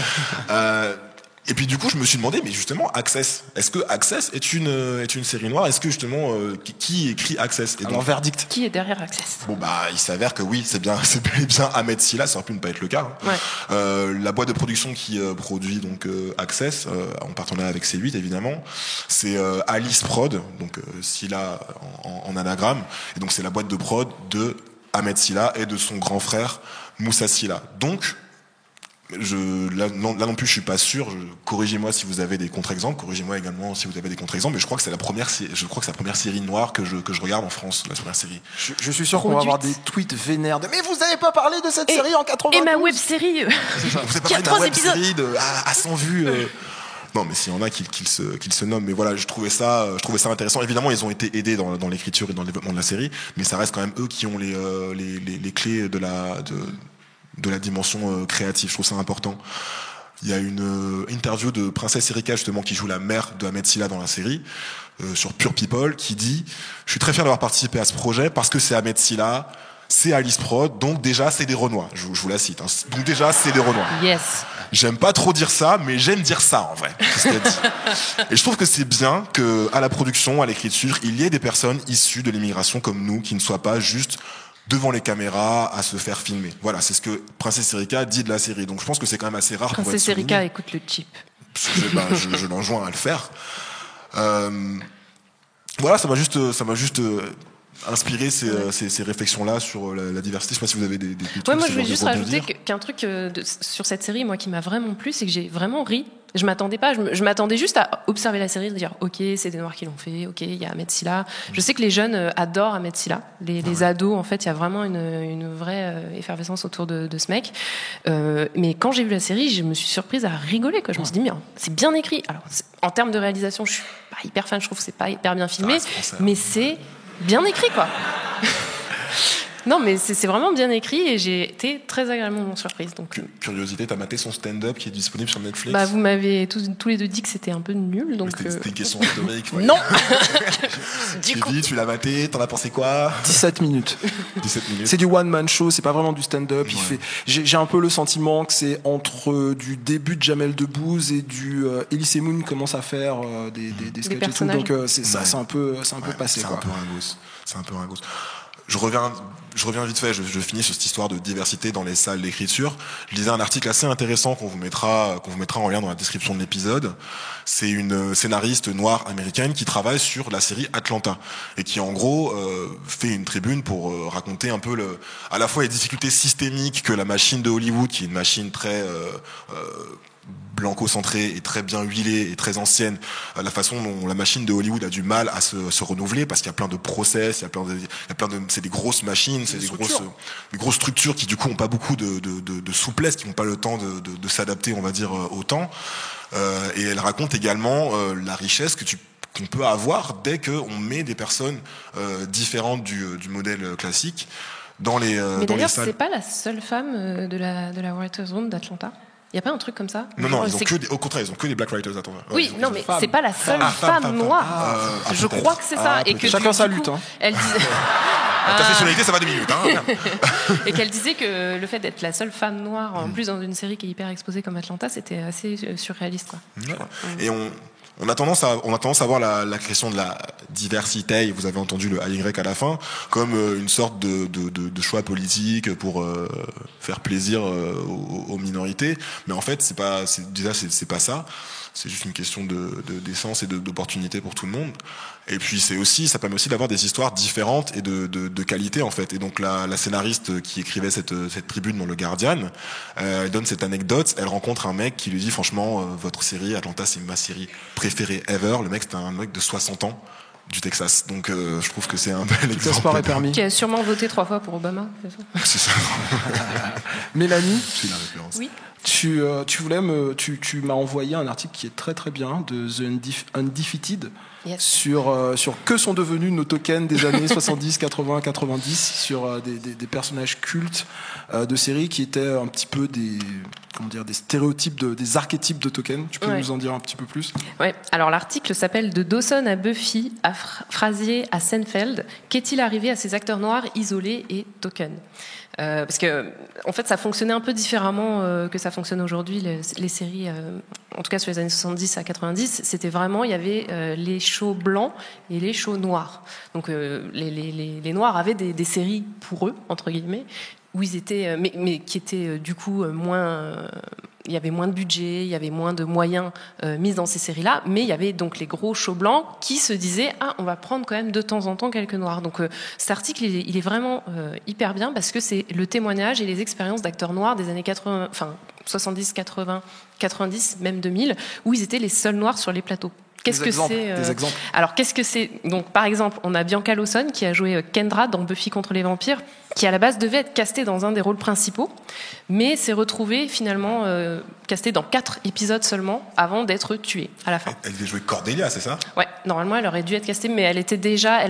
Et puis du coup, je me suis demandé, mais justement, Access, est-ce que Access est une série noire? Est-ce que justement, qui écrit Access? Et alors, verdict. Qui est derrière Access? Bon bah, il s'avère que oui, c'est bel et bien Ahmed Silla, ça aurait pu ne pas être le cas. Ouais. La boîte de production qui produit donc Access, en partenariat avec C8 évidemment, c'est Alice Prod, donc Silla en anagramme, et donc c'est la boîte de prod de Ahmed Silla et de son grand frère Moussa Silla. Donc là non plus je suis pas sûr, corrigez-moi si vous avez des contre-exemples, corrigez-moi également si vous avez des contre-exemples, mais je crois que c'est la première série noire que je regarde en France, la première série. Je suis sûr qu'on va avoir des tweets vénères de mais vous avez pas parlé de cette série en 92. Et ma web série vous avez pas parlé de la web série à 100 vues Non, mais s'il y en a qui se nomment, mais voilà, je trouvais ça intéressant. Évidemment, ils ont été aidés dans l'écriture et dans le développement de la série, mais ça reste quand même eux qui ont les clés de la dimension créative. Je trouve ça important. Il y a une interview de Princesse Erika, justement, qui joue la mère de Ahmed Silla dans la série, sur Pure People, qui dit « Je suis très fier d'avoir participé à ce projet parce que c'est Ahmed Silla, c'est Alice Prod, donc déjà c'est des Renois. » Je vous la cite. Hein. Donc déjà c'est des Renois. Yes. J'aime pas trop dire ça, mais j'aime dire ça en vrai. C'est ce qu'elle dit. Et je trouve que c'est bien que à la production, à l'écriture, il y ait des personnes issues de l'immigration comme nous, qui ne soient pas juste devant les caméras à se faire filmer. Voilà, c'est ce que Princesse Erika dit de la série. Donc je pense que c'est quand même assez rare. Princesse pour être Erika écoute le chip. Je l'enjoins à le faire. Voilà, ça m'a juste inspiré ces réflexions-là sur la diversité. Je sais pas si vous avez des trucs. Ouais, moi je voulais juste rajouter qu'un truc sur cette série, moi qui m'a vraiment plu, c'est que j'ai vraiment ri. Je m'attendais pas, je m'attendais juste à observer la série, de dire ok, c'est des noirs qui l'ont fait, ok, il y a Ahmed Silla. Je sais que les jeunes adorent Ahmed Silla, les ados, en fait, il y a vraiment une vraie effervescence autour de ce mec. Mais quand j'ai vu la série, je me suis surprise à rigoler, quoi. Je me suis dit, mais c'est bien écrit. Alors, en termes de réalisation, je suis pas hyper fan, je trouve que c'est pas hyper bien filmé, mais c'est bien écrit, quoi. Non, mais c'est vraiment bien écrit et j'ai été très agréablement surprise. Donc, curiosité, t'as maté son stand-up qui est disponible sur Netflix? Bah, vous m'avez tous les deux dit que c'était un peu nul. Donc c'était une question rhétorique. Non. Du coup, tu l'as maté, t'en as pensé quoi? 17 minutes. 17 minutes. C'est du one-man show, c'est pas vraiment du stand-up. Ouais. J'ai un peu le sentiment que c'est entre du début de Jamel Debbouze et du Elise Moon commence à faire des sketchs et tout. Donc c'est un peu passé. C'est un peu ringos. C'est un peu ringos. Je reviens vite fait, je finis sur cette histoire de diversité dans les salles d'écriture. Je lisais un article assez intéressant qu'on vous mettra en lien dans la description de l'épisode. C'est une scénariste noire américaine qui travaille sur la série Atlanta et qui en gros fait une tribune pour raconter un peu à la fois les difficultés systémiques que la machine de Hollywood, qui est une machine très blanco-centrée et très bien huilée et très ancienne, la façon dont la machine de Hollywood a du mal à se renouveler parce qu'il y a plein de process, c'est des grosses machines, c'est des grosses structures qui du coup ont pas beaucoup de souplesse, qui n'ont pas le temps de s'adapter, on va dire, au temps. Et elle raconte également la richesse qu'on peut avoir dès qu'on met des personnes différentes du modèle classique dans les Mais dans d'ailleurs, les salles. c'est pas la seule femme de la Writers Room d'Atlanta. Il y a pas un truc comme ça? Non, au contraire, ils ont que des black writers. Attends. Oui, non, mais c'est pas la seule femme noire. Je crois que c'est ça. Et que chacun sa lutte. Elle disait. Ta sexualité, ça va 2 minutes. Et qu'elle disait que le fait d'être la seule femme noire, en plus dans une série qui est hyper exposée comme Atlanta, c'était assez surréaliste, quoi. Et on a tendance à voir la question de la diversité, vous avez entendu le AY à la fin, comme une sorte de choix politique pour faire plaisir aux minorités. Mais en fait, c'est pas ça. C'est juste une question d'essence et d'opportunité pour tout le monde. Et puis ça permet aussi d'avoir des histoires différentes et de qualité en fait. Et donc la scénariste qui écrivait cette tribune dans le Guardian, elle donne cette anecdote. Elle rencontre un mec qui lui dit franchement, votre série Atlanta, c'est ma série préférée ever. Le mec, c'était un mec de 60 ans du Texas. Donc je trouve que c'est un bel exemple. Qui a sûrement voté 3 fois pour Obama. C'est ça. Mélanie, c'est la référence. Oui. Tu m'as envoyé un article qui est très très bien de The Undefeated. sur que sont devenus nos tokens des années 70, 80, 90, sur des personnages cultes de séries qui étaient un petit peu des stéréotypes, des archétypes de tokens. Tu peux nous en dire un petit peu plus ? Ouais. Alors l'article s'appelle De Dawson à Buffy, à Frasier à Seinfeld. Qu'est-il arrivé à ces acteurs noirs isolés et tokens ? Parce que en fait ça fonctionnait un peu différemment que ça fonctionne aujourd'hui les séries, en tout cas sur les années 70 à 90, c'était vraiment, il y avait les shows blancs et les shows noirs. Donc les noirs avaient des séries pour eux, entre guillemets, où ils étaient, mais qui étaient du coup moins... il y avait moins de budget, il y avait moins de moyens mis dans ces séries-là, mais il y avait donc les gros shows blancs qui se disaient on va prendre quand même de temps en temps quelques noirs. Donc cet article il est vraiment hyper bien parce que c'est le témoignage et les expériences d'acteurs noirs des années 80, enfin 70, 80, 90, même 2000, où ils étaient les seuls noirs sur les plateaux. Qu'est-ce que c'est Des exemples. Alors qu'est-ce que c'est ? Donc par exemple, on a Bianca Lawson qui a joué Kendra dans Buffy contre les vampires, qui à la base devait être castée dans un des rôles principaux, mais s'est retrouvée finalement castée dans 4 épisodes seulement avant d'être tuée à la fin. Elle devait jouer Cordelia, c'est ça ? Ouais, normalement elle aurait dû être castée, mais elle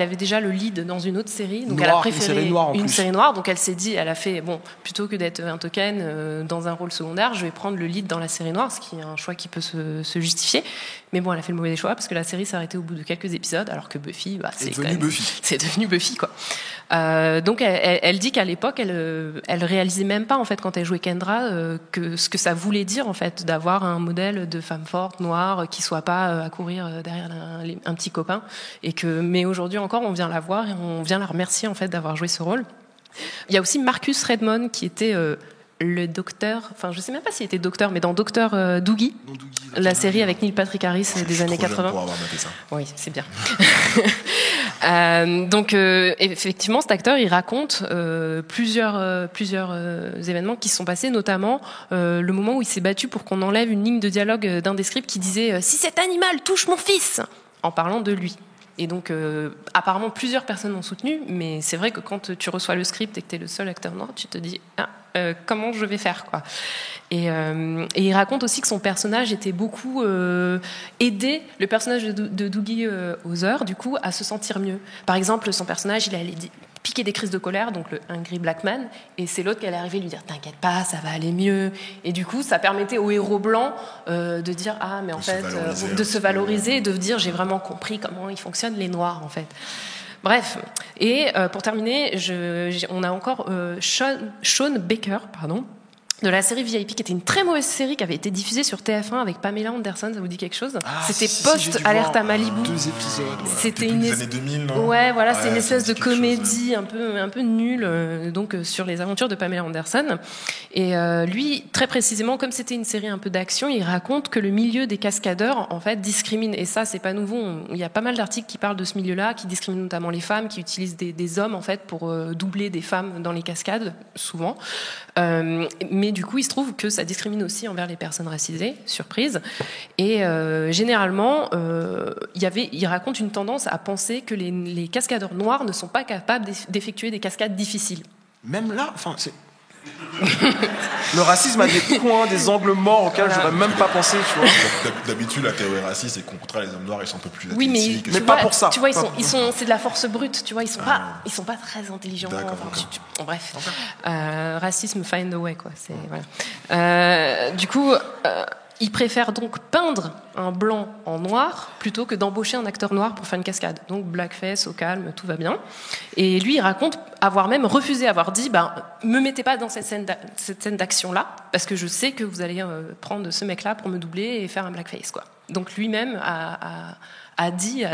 avait déjà le lead dans une autre série, donc Noir, elle a préféré une série noire, donc elle s'est dit, elle a fait plutôt que d'être un token dans un rôle secondaire, je vais prendre le lead dans la série noire, ce qui est un choix qui peut se justifier. Mais bon, elle a fait le mauvais choix parce que la série s'est arrêtée au bout de quelques épisodes, alors que Buffy, c'est devenu Buffy, quoi. Donc elle dit qu'à l'époque, elle réalisait même pas en fait quand elle jouait Kendra que ce que ça voulait dire en fait d'avoir un modèle de femme forte noire qui soit pas à courir derrière un petit copain, mais aujourd'hui encore, on vient la voir et on vient la remercier en fait d'avoir joué ce rôle. Il y a aussi Marcus Redmond qui était le docteur, enfin je sais même pas s'il était docteur, mais dans Docteur Doogie, la série avec Neil Patrick Harris des années 80. Pour avoir maté ça. Oui, c'est bien. Donc effectivement, cet acteur, il raconte plusieurs événements qui se sont passés, notamment le moment où il s'est battu pour qu'on enlève une ligne de dialogue d'un des scripts qui disait si cet animal touche mon fils, en parlant de lui. Et donc, apparemment, plusieurs personnes l'ont soutenu, mais c'est vrai que quand tu reçois le script et que tu es le seul acteur noir, tu te dis comment je vais faire, quoi. Et il raconte aussi que son personnage était beaucoup aidé, le personnage de Doogie Howser, du coup, à se sentir mieux. Par exemple, son personnage, il allait piquer des crises de colère, donc le Angry Black Man, et c'est l'autre qui allait arriver et lui dire t'inquiète pas, ça va aller mieux. Et du coup, ça permettait au héros blanc de dire mais en fait, de se valoriser, et de dire j'ai vraiment compris comment ils fonctionnent les noirs en fait. Bref, et pour terminer, on a encore Sean Baker, de la série VIP, qui était une très mauvaise série qui avait été diffusée sur TF1 avec Pamela Anderson. Ça vous dit quelque chose ? C'était post-Alerte à Malibu. 2 épisodes. Ouais. C'était des années 2000, non ? Ouais, voilà, c'est une espèce de comédie un peu nulle, sur les aventures de Pamela Anderson. Et lui, très précisément, comme c'était une série un peu d'action, il raconte que le milieu des cascadeurs, en fait, discrimine. Et ça, c'est pas nouveau. Il y a pas mal d'articles qui parlent de ce milieu-là, qui discriminent notamment les femmes, qui utilisent des hommes, en fait, pour doubler des femmes dans les cascades, souvent. Mais du coup, il se trouve que ça discrimine aussi envers les personnes racisées, surprise. Et généralement, il raconte une tendance à penser que les cascadeurs noirs ne sont pas capables d'effectuer des cascades difficiles. Même là, c'est... Le racisme a des coins, des angles morts auxquels j'aurais même pas pensé, tu vois. D'habitude, la théorie raciste, c'est qu'au contraire, les hommes noirs, ils sont un peu plus athlétiques. Oui, mais pas pour ça. Tu vois, c'est de la force brute, tu vois, ils sont pas très intelligents. Bref. Racisme find a way, quoi. Voilà. Du coup, il préfère donc peindre un blanc en noir plutôt que d'embaucher un acteur noir pour faire une cascade. Donc blackface, au calme, tout va bien. Et lui, il raconte avoir même refusé, avoir dit me mettez pas dans cette scène d'action-là, parce que je sais que vous allez prendre ce mec-là pour me doubler et faire un blackface, quoi. Donc lui-même a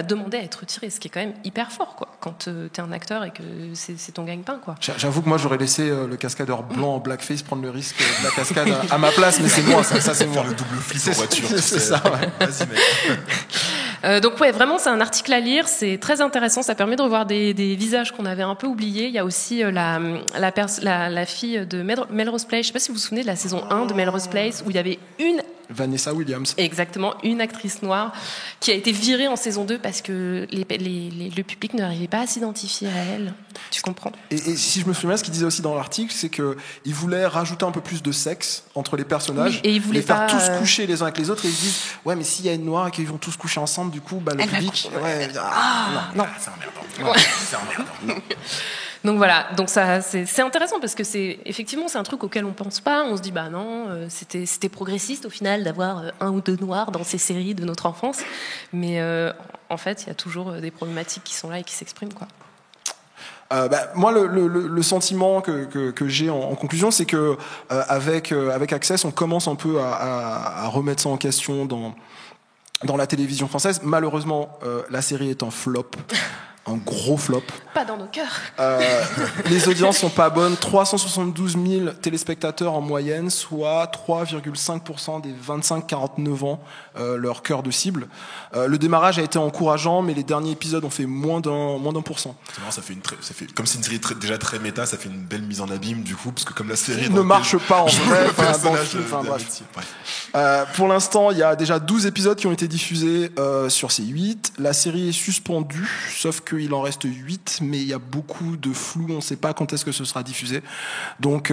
demandé à être retiré, ce qui est quand même hyper fort, quoi, quand t'es un acteur et que c'est ton gagne-pain, quoi. J'avoue que moi j'aurais laissé le cascadeur blanc en blackface prendre le risque de la cascade à ma place, mais c'est moi, ça c'est moi. Faire le double flip en voiture. C'est ça, ouais. Vas-y, mec. Donc ouais, vraiment c'est un article à lire, c'est très intéressant, ça permet de revoir des visages qu'on avait un peu oubliés. Il y a aussi la fille de Melrose Place, je sais pas si vous vous souvenez de la saison 1 de Melrose Place, où il y avait une Vanessa Williams. Exactement, une actrice noire qui a été virée en saison 2 parce que le public n'arrivait pas à s'identifier à elle. Tu comprends ? Et si je me souviens, ce qu'il disait aussi dans l'article, c'est qu'il voulait rajouter un peu plus de sexe entre les personnages, et il voulait les faire pas, tous coucher les uns avec les autres, et ils se disent ouais, mais s'il y a une noire et qu'ils vont tous coucher ensemble, du coup, le public, non, c'est emmerdant. C'est emmerdant. Donc voilà, donc ça c'est intéressant parce que c'est un truc auquel on pense pas. On se dit bah non, c'était progressiste au final d'avoir un ou deux noirs dans ces séries de notre enfance, mais en fait il y a toujours des problématiques qui sont là et qui s'expriment quoi. Moi, le sentiment que j'ai en conclusion, c'est que avec Access, on commence un peu à remettre ça en question dans la télévision française. Malheureusement, la série est un flop. Un gros flop. Pas dans nos cœurs. Les audiences sont pas bonnes. 372 000 téléspectateurs en moyenne, soit 3,5% des 25-49 ans, leur cœur de cible. Le démarrage a été encourageant, mais les derniers épisodes ont fait moins d'un pourcent. C'est marrant, ça fait comme c'est une série déjà très méta, ça fait une belle mise en abîme du coup, parce que comme la série ne marche pas en vrai. Pour l'instant, il y a déjà 12 épisodes qui ont été diffusés sur C8. La série est suspendue, sauf qu'il en reste 8, mais il y a beaucoup de flou, on ne sait pas quand est-ce que ce sera diffusé. Donc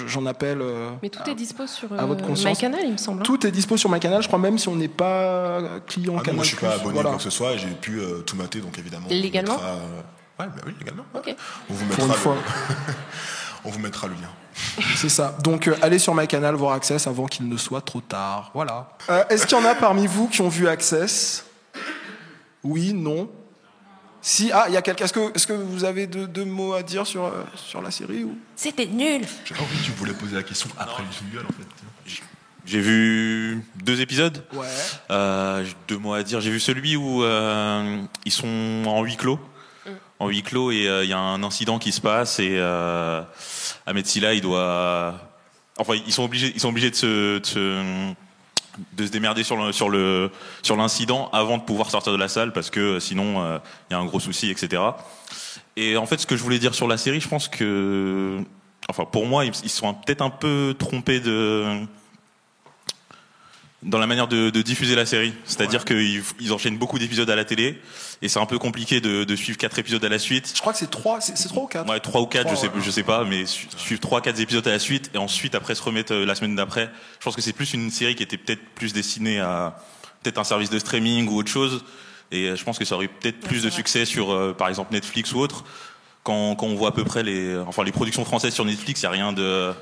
j'en appelle mais tout est dispo sur MyCanal, il me semble. Tout est dispo sur MyCanal, je crois, même si on n'est pas client Canal+. Moi, je suis pas abonné quoi que ce soit, et j'ai pu tout mater, donc évidemment. Légalement ? Oui, légalement. Ok. On vous mettra on vous mettra le lien. C'est ça. Donc allez sur MyCanal voir Access avant qu'il ne soit trop tard. Voilà. Est-ce qu'il y en a parmi vous qui ont vu Access ? Oui, non ? Si, il y a quelqu'un. Est-ce que vous avez deux mots à dire sur la série ou... C'était nul. J'ai pas envie que tu voulais poser la question après le jingle en fait. J'ai vu 2 épisodes. Ouais. 2 mots à dire. J'ai vu celui où ils sont en huis clos. En huis clos et il y a un incident qui se passe et Ahmed Silla ils sont obligés de se démerder sur l'incident avant de pouvoir sortir de la salle parce que sinon il y a un gros souci, etc. Et en fait ce que je voulais dire sur la série, je pense que pour moi ils sont peut-être un peu trompés dans la manière de diffuser la série, c'est-à-dire qu'ils enchaînent beaucoup d'épisodes à la télé et c'est un peu compliqué de suivre 4 épisodes à la suite. Je crois que c'est 3 ou 4. Ouais, 3 ou 4, je sais pas, mais suivre 3-4 épisodes à la suite et ensuite après se remettre la semaine d'après. Je pense que c'est plus une série qui était peut-être plus destinée à peut-être un service de streaming ou autre chose et je pense que ça aurait peut-être plus de succès sur par exemple Netflix ou autre. Quand on voit à peu près les productions françaises sur Netflix, il y a rien de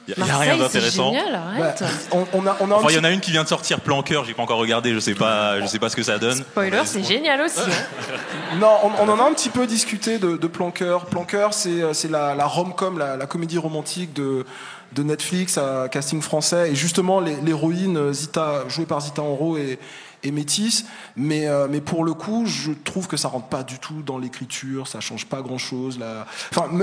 Il y a rien d'intéressant. C'est génial, arrête. Il y en a une qui vient de sortir, Plan Cœur, j'ai pas encore regardé, je sais pas ce que ça donne. Spoiler, c'est génial aussi. Non, on en a un petit peu discuté de Plan Cœur. Plan Cœur, c'est la rom-com, la comédie romantique de Netflix à casting français, et justement l'héroïne Zita, jouée par Zita Enro, est métisse, mais pour le coup, je trouve que ça rentre pas du tout dans l'écriture, ça change pas grand-chose.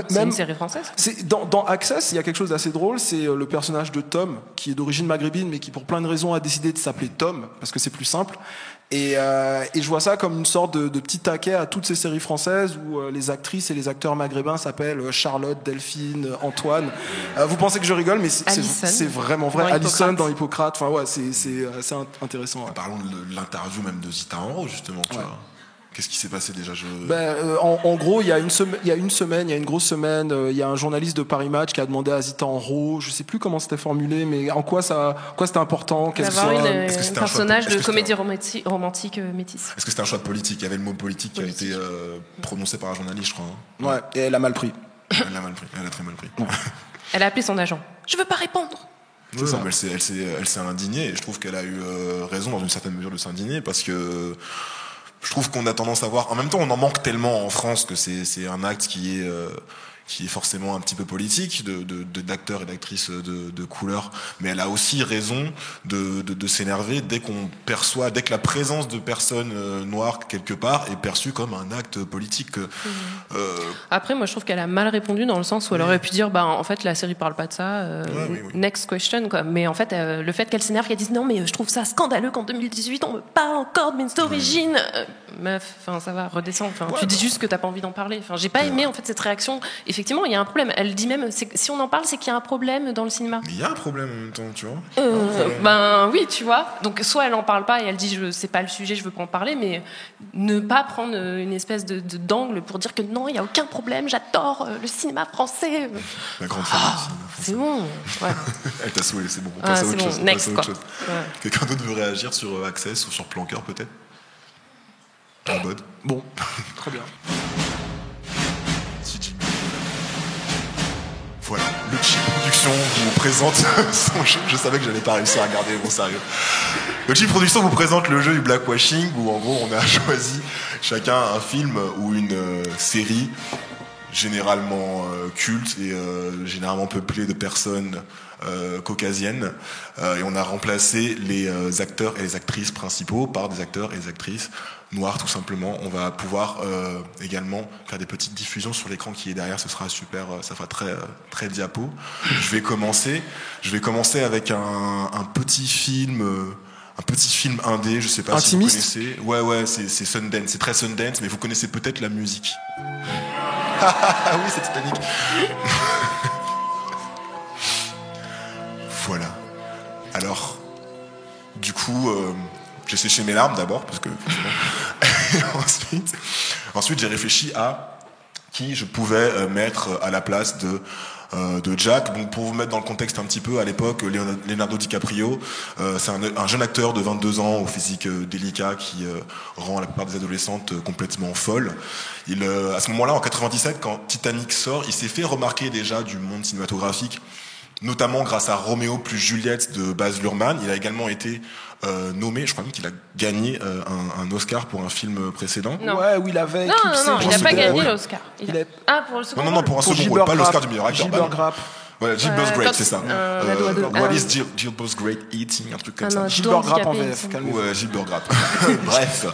C'est une série française. Dans Access, il y a quelque chose d'assez drôle, c'est le personnage de Tom, qui est d'origine maghrébine, mais qui pour plein de raisons a décidé de s'appeler Tom, parce que c'est plus simple. Et je vois ça comme une sorte de petit taquet à toutes ces séries françaises où les actrices et les acteurs maghrébins s'appellent Charlotte, Delphine, Antoine. Vous pensez que je rigole, mais c'est vraiment vrai. Alison dans Hippocrate. Enfin ouais, c'est assez intéressant. Ouais. Parlons de l'interview même de Zita Enro justement. Tu vois. Qu'est-ce qui s'est passé déjà en gros, il y a une grosse semaine, il y a un journaliste de Paris Match qui a demandé à Zita Enro, je sais plus comment c'était formulé, mais en quoi c'était important, d'avoir un personnage de comédie romantique métisse. Est-ce que c'était un choix de politique ? Il y avait le mot politique qui a été prononcé par un journaliste, je crois. Hein. Ouais, et elle a mal pris. Elle a très mal pris. Ouais. Elle a appelé son agent. Je veux pas répondre. Mais elle s'est indignée, et je trouve qu'elle a eu raison dans une certaine mesure de s'indigner, parce que je trouve qu'on a tendance à voir, en même temps on en manque tellement en France que c'est un acte qui est forcément un petit peu politique, d'acteurs et d'actrices de couleur, mais elle a aussi raison de s'énerver dès que la présence de personnes noires quelque part est perçue comme un acte politique. Après, moi je trouve qu'elle a mal répondu dans le sens où elle aurait pu dire en fait la série parle pas de ça, next question quoi. Mais en fait le fait qu'elle s'énerve, qu'elle dise non mais je trouve ça scandaleux qu'en 2018 on me parle encore de mes origines, meuf, enfin ça va, redescends. Enfin, tu dis juste que t'as pas envie d'en parler. Enfin, j'ai pas aimé en fait cette réaction. Effectivement, il y a un problème. Elle dit même, si on en parle, c'est qu'il y a un problème dans le cinéma. Mais il y a un problème en même temps, tu vois. Ben oui, tu vois. Donc soit elle en parle pas et elle dit c'est pas le sujet, je veux pas en parler, mais ne pas prendre une espèce d'angle pour dire que non, il y a aucun problème, j'adore le cinéma français. La grande famille. C'est bon. Ouais. Elle t'a saoulé, c'est bon. On passe à autre chose. Next, quoi. Ouais. Quelqu'un d'autre veut réagir sur Access ou sur Planqueur peut-être? En mode. Bon, très bien. Voilà, le Chip Production vous présente son jeu. Je savais que j'allais pas réussir à garder mon sérieux. Le Chip Production vous présente le jeu du blackwashing, où en gros on a choisi chacun un film ou une série généralement culte et généralement peuplée de personnes caucasiennes, et on a remplacé les acteurs et les actrices principaux par des acteurs et des actrices noirs tout simplement. On va pouvoir également faire des petites diffusions sur l'écran qui est derrière, ce sera super, ça fera très diapo. Je vais commencer avec un petit film indé, je sais pas Intimiste. si vous connaissez. Ouais, c'est Sundance, c'est très Sundance, mais vous connaissez peut-être la musique. Ah oui, c'est Titanic. Voilà. Alors, du coup, j'ai séché mes larmes d'abord, parce que ensuite j'ai réfléchi à qui je pouvais mettre à la place de Jack. Bon, pour vous mettre dans le contexte un petit peu, à l'époque, Leonardo DiCaprio, c'est un jeune acteur de 22 ans au physique délicat qui rend la plupart des adolescentes complètement folles. À ce moment-là, en 97, quand Titanic sort, il s'est fait remarquer déjà du monde cinématographique, notamment grâce à Roméo plus Juliette de Baz Luhrmann. Il a également été nommé, je crois même qu'il a gagné un Oscar pour un film précédent. Non. Ouais, où il avait Non, il n'a pas gagné l'Oscar. Ah, pour le second Non, pour un second rôle, pas l'Oscar du meilleur acteur. Gilbert Grape. Voilà, Gilbert's Great, c'est ça. What Ah. is Gilbert's Great Eating, un truc comme ça. non, Gilbert Gilbert Grape en handicapé, VF, il me calmez-vous. Ouais, Gilbert Grape. Bref.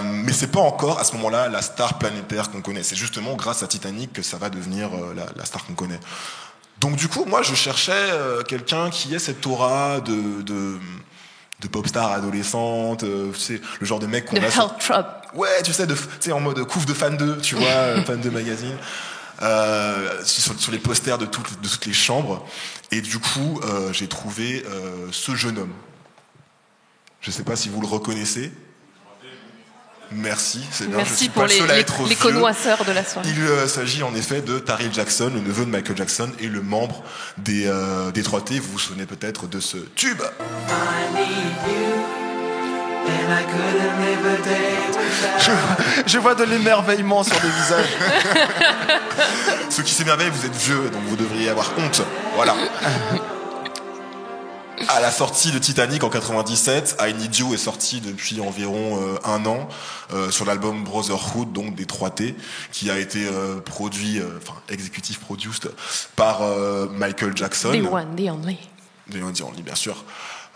Mais c'est pas encore, à ce moment-là, la star planétaire qu'on connaît. C'est justement grâce à Titanic que ça va devenir la star qu'on connaît. Donc du coup, moi, je cherchais quelqu'un qui ait cette aura de pop star adolescente, tu sais, le genre de mec qu'on de a sur... Health Trop. Ouais, tu sais, en mode couve de fan 2, tu vois, fan 2 magazine. Sur les posters de toutes les chambres. Et du coup, j'ai trouvé ce jeune homme. Je sais pas si vous le reconnaissez. Merci, c'est bien. Merci pour les connoisseurs de la soirée. Il s'agit en effet de Tyree Jackson, le neveu de Michael Jackson et le membre des 3T. Vous vous souvenez peut-être de ce tube. Je vois de l'émerveillement sur des visages. Ceux qui s'émerveillent, vous êtes vieux, donc vous devriez avoir honte. Voilà. À la sortie de Titanic en 97, I Need You est sorti depuis environ un an sur l'album Brotherhood, donc des 3T, qui a été produit, executive produced par Michael Jackson. The one, the only. The one, the only, bien sûr.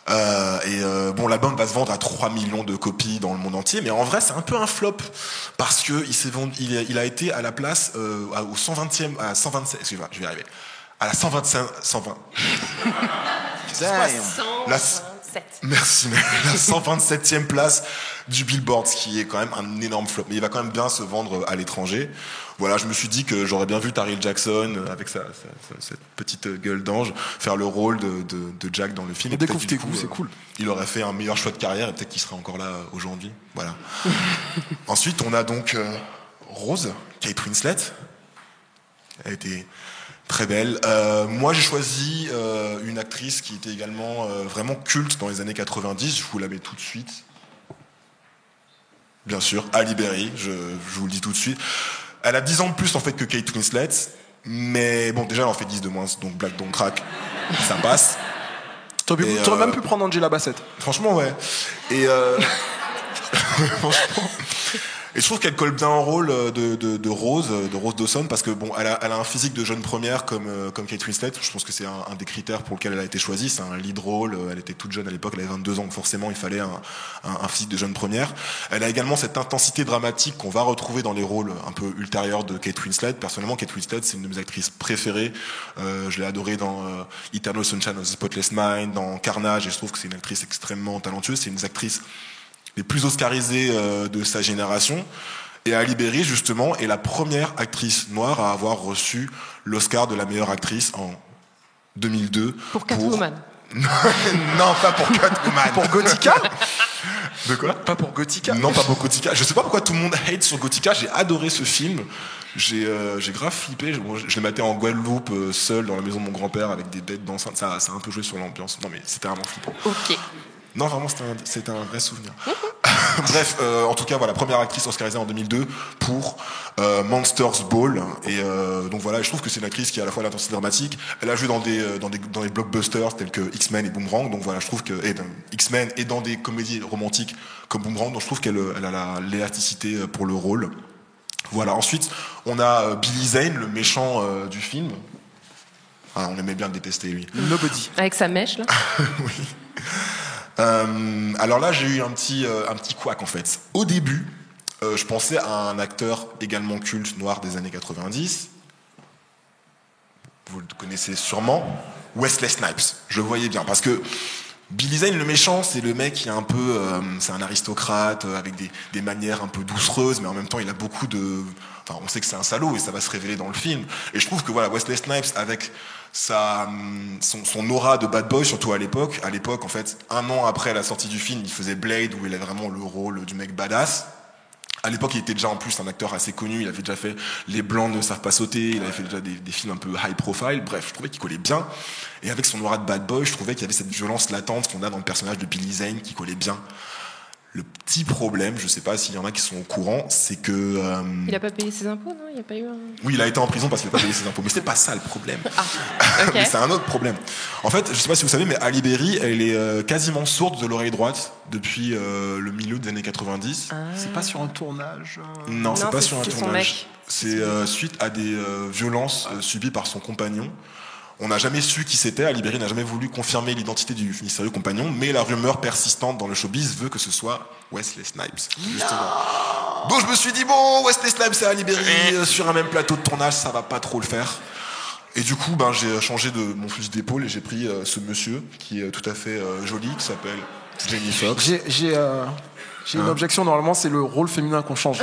Bon, l'album va se vendre à 3 millions de copies dans le monde entier, mais en vrai c'est un peu un flop parce que il a été à la place au 120e, à 127, excusez-moi, je vais y arriver, à la 127. Merci, mais la 127e place du Billboard, ce qui est quand même un énorme flop. Mais il va quand même bien se vendre à l'étranger. Voilà, je me suis dit que j'aurais bien vu Tyree Jackson avec cette petite gueule d'ange faire le rôle de Jack dans le film. On découvre tes goûts, c'est cool. Il aurait fait un meilleur choix de carrière et peut-être qu'il serait encore là aujourd'hui. Voilà. Ensuite, on a donc Rose, Kate Winslet. Elle était très belle. Moi, j'ai choisi une actrice qui était également vraiment culte dans les années 90. Je vous la mets tout de suite. Bien sûr, Halle Berry, je vous le dis tout de suite. Elle a 10 ans de plus en fait que Kate Winslet, mais bon, déjà elle en fait 10 de moins, donc Black Don't Crack, ça passe. T'aurais même pu prendre Angela Bassett. Franchement, ouais. Et franchement. Et je trouve qu'elle colle bien en rôle de Rose Dawson, parce que bon, elle a un physique de jeune première comme Kate Winslet. Je pense que c'est un des critères pour lequel elle a été choisie. C'est un lead role. Elle était toute jeune à l'époque, elle avait 22 ans, donc forcément il fallait un physique de jeune première. Elle a également cette intensité dramatique qu'on va retrouver dans les rôles un peu ultérieurs de Kate Winslet. Personnellement, Kate Winslet, c'est une de mes actrices préférées. Je l'ai adorée dans Eternal Sunshine of the Spotless Mind, dans Carnage, et je trouve que c'est une actrice extrêmement talentueuse. C'est une actrice les plus oscarisés de sa génération. Et Halle Berry, justement, est la première actrice noire à avoir reçu l'Oscar de la meilleure actrice en 2002. Pour Catwoman. Non, pas pour Catwoman. Pour Gothica. De quoi? Pas pour Gothica. Non, pas pour Gothica. Je sais pas pourquoi tout le monde hate sur Gothica. J'ai adoré ce film. J'ai grave flippé. Je l'ai maté en Guadeloupe, seul dans la maison de mon grand-père avec des bêtes d'enceinte. Ça a un peu joué sur l'ambiance. Non, mais c'était vraiment flippant. Ok. Non, vraiment, c'était un vrai souvenir. Bref, en tout cas, voilà, première actrice oscarisée en 2002 pour Monsters Ball. Et donc voilà, je trouve que c'est une actrice qui a à la fois l'intensité dramatique. Elle a joué dans des blockbusters tels que X-Men et Boomerang. Donc voilà, je trouve que X-Men est dans des comédies romantiques comme Boomerang. Donc je trouve qu'elle a l'élasticité pour le rôle. Voilà. Ensuite, on a Billy Zane, le méchant du film. Ah, on aimait bien le détester, lui. Nobody. Avec sa mèche, là. Oui. Alors là, j'ai eu un petit couac en fait. Au début, je pensais à un acteur également culte noir des années 90. Vous le connaissez sûrement, Wesley Snipes. Je voyais bien parce que Billy Zane, le méchant, c'est le mec qui est un peu, c'est un aristocrate avec des manières un peu doucereuses, mais en même temps, il a beaucoup de. Enfin, on sait que c'est un salaud et ça va se révéler dans le film. Et je trouve que voilà, Wesley Snipes avec son aura de bad boy, surtout à l'époque. À l'époque, en fait, 1 an après la sortie du film, il faisait Blade, où il avait vraiment le rôle du mec badass. À l'époque, il était déjà en plus un acteur assez connu. Il avait déjà fait Les Blancs ne savent pas sauter. Il avait fait déjà des films un peu high profile. Bref, je trouvais qu'il collait bien. Et avec son aura de bad boy, je trouvais qu'il y avait cette violence latente qu'on a dans le personnage de Billy Zane qui collait bien. Le petit problème, je sais pas s'il y en a qui sont au courant, c'est que... Il a pas payé ses impôts, non? Il a pas eu un... Oui, il a été en prison parce qu'il a pas payé ses impôts. Mais c'est pas ça le problème. Ah, ok. Mais c'est un autre problème. En fait, je sais pas si vous savez, mais Halle Berry, elle est quasiment sourde de l'oreille droite depuis le milieu des années 90. Ah. C'est pas sur un tournage Non, c'est pas sur un tournage. Mec. C'est suite à des violences subies par son compagnon. On n'a jamais su qui c'était. Halle Berry n'a jamais voulu confirmer l'identité du mystérieux compagnon, mais la rumeur persistante dans le showbiz veut que ce soit Wesley Snipes. Justement. Donc je me suis dit, bon, Wesley Snipes et Halle Berry sur un même plateau de tournage, ça va pas trop le faire. Et du coup, j'ai changé de mon fusil d'épaule et j'ai pris ce monsieur qui est tout à fait joli, qui s'appelle Jamie Foxx. J'ai une objection, normalement c'est le rôle féminin qu'on change.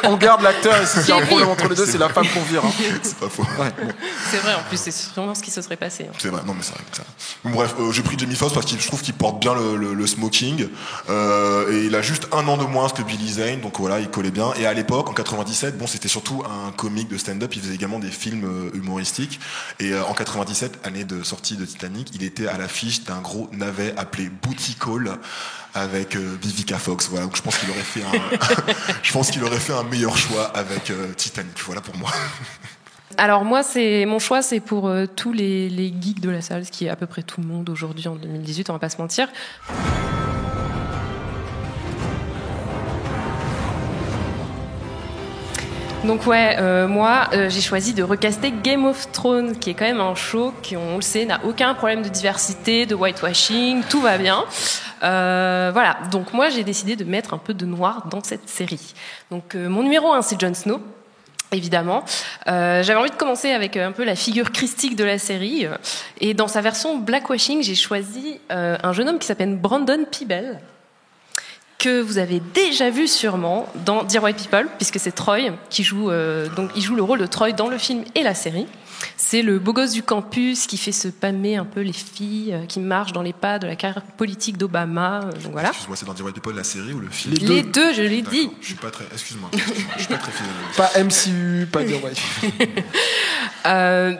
On garde l'acteur et s'il y a un problème entre les deux, c'est la femme qu'on vire. Hein. C'est pas faux. Ouais, bon. C'est vrai, en plus, c'est sûrement ce qui se serait passé. Hein. C'est vrai, non mais c'est vrai que ça. Bon, bref, j'ai pris Jamie Foxx parce que je trouve qu'il porte bien le smoking. Et il a juste 1 an de moins que Billy Zane, donc voilà, il collait bien. Et à l'époque, en 97, bon, c'était surtout un comique de stand-up, il faisait également des films humoristiques. Et en 97, année de sortie de Titanic, il était à l'affiche d'un gros navet appelé Booty Call avec Vivica Fox. Voilà, donc je pense qu'il aurait fait un meilleur choix avec Titanic. Voilà pour moi. Alors moi, mon choix, c'est pour tous les geeks de la salle, ce qui est à peu près tout le monde aujourd'hui en 2018, on va pas se mentir. Donc ouais, moi j'ai choisi de recaster Game of Thrones, qui est quand même un show qui, on le sait, n'a aucun problème de diversité, de whitewashing, tout va bien. Voilà, donc moi j'ai décidé de mettre un peu de noir dans cette série. Donc mon numéro 1, c'est Jon Snow. Évidemment. J'avais envie de commencer avec un peu la figure christique de la série. Et dans sa version blackwashing, j'ai choisi un jeune homme qui s'appelle Brandon Peeble, que vous avez déjà vu sûrement dans Dear White People, puisque c'est Troy qui joue, donc il joue le rôle de Troy dans le film et la série. C'est le beau gosse du campus qui fait se pâmer un peu les filles, qui marche dans les pas de la carrière politique d'Obama. Donc voilà. Excuse-moi, c'est dans Dear White People la série ou le film? Les deux, je l'ai dit. Je suis pas très. Excuse-moi. Je suis pas très fidèle. Pas MCU, pas Dear White.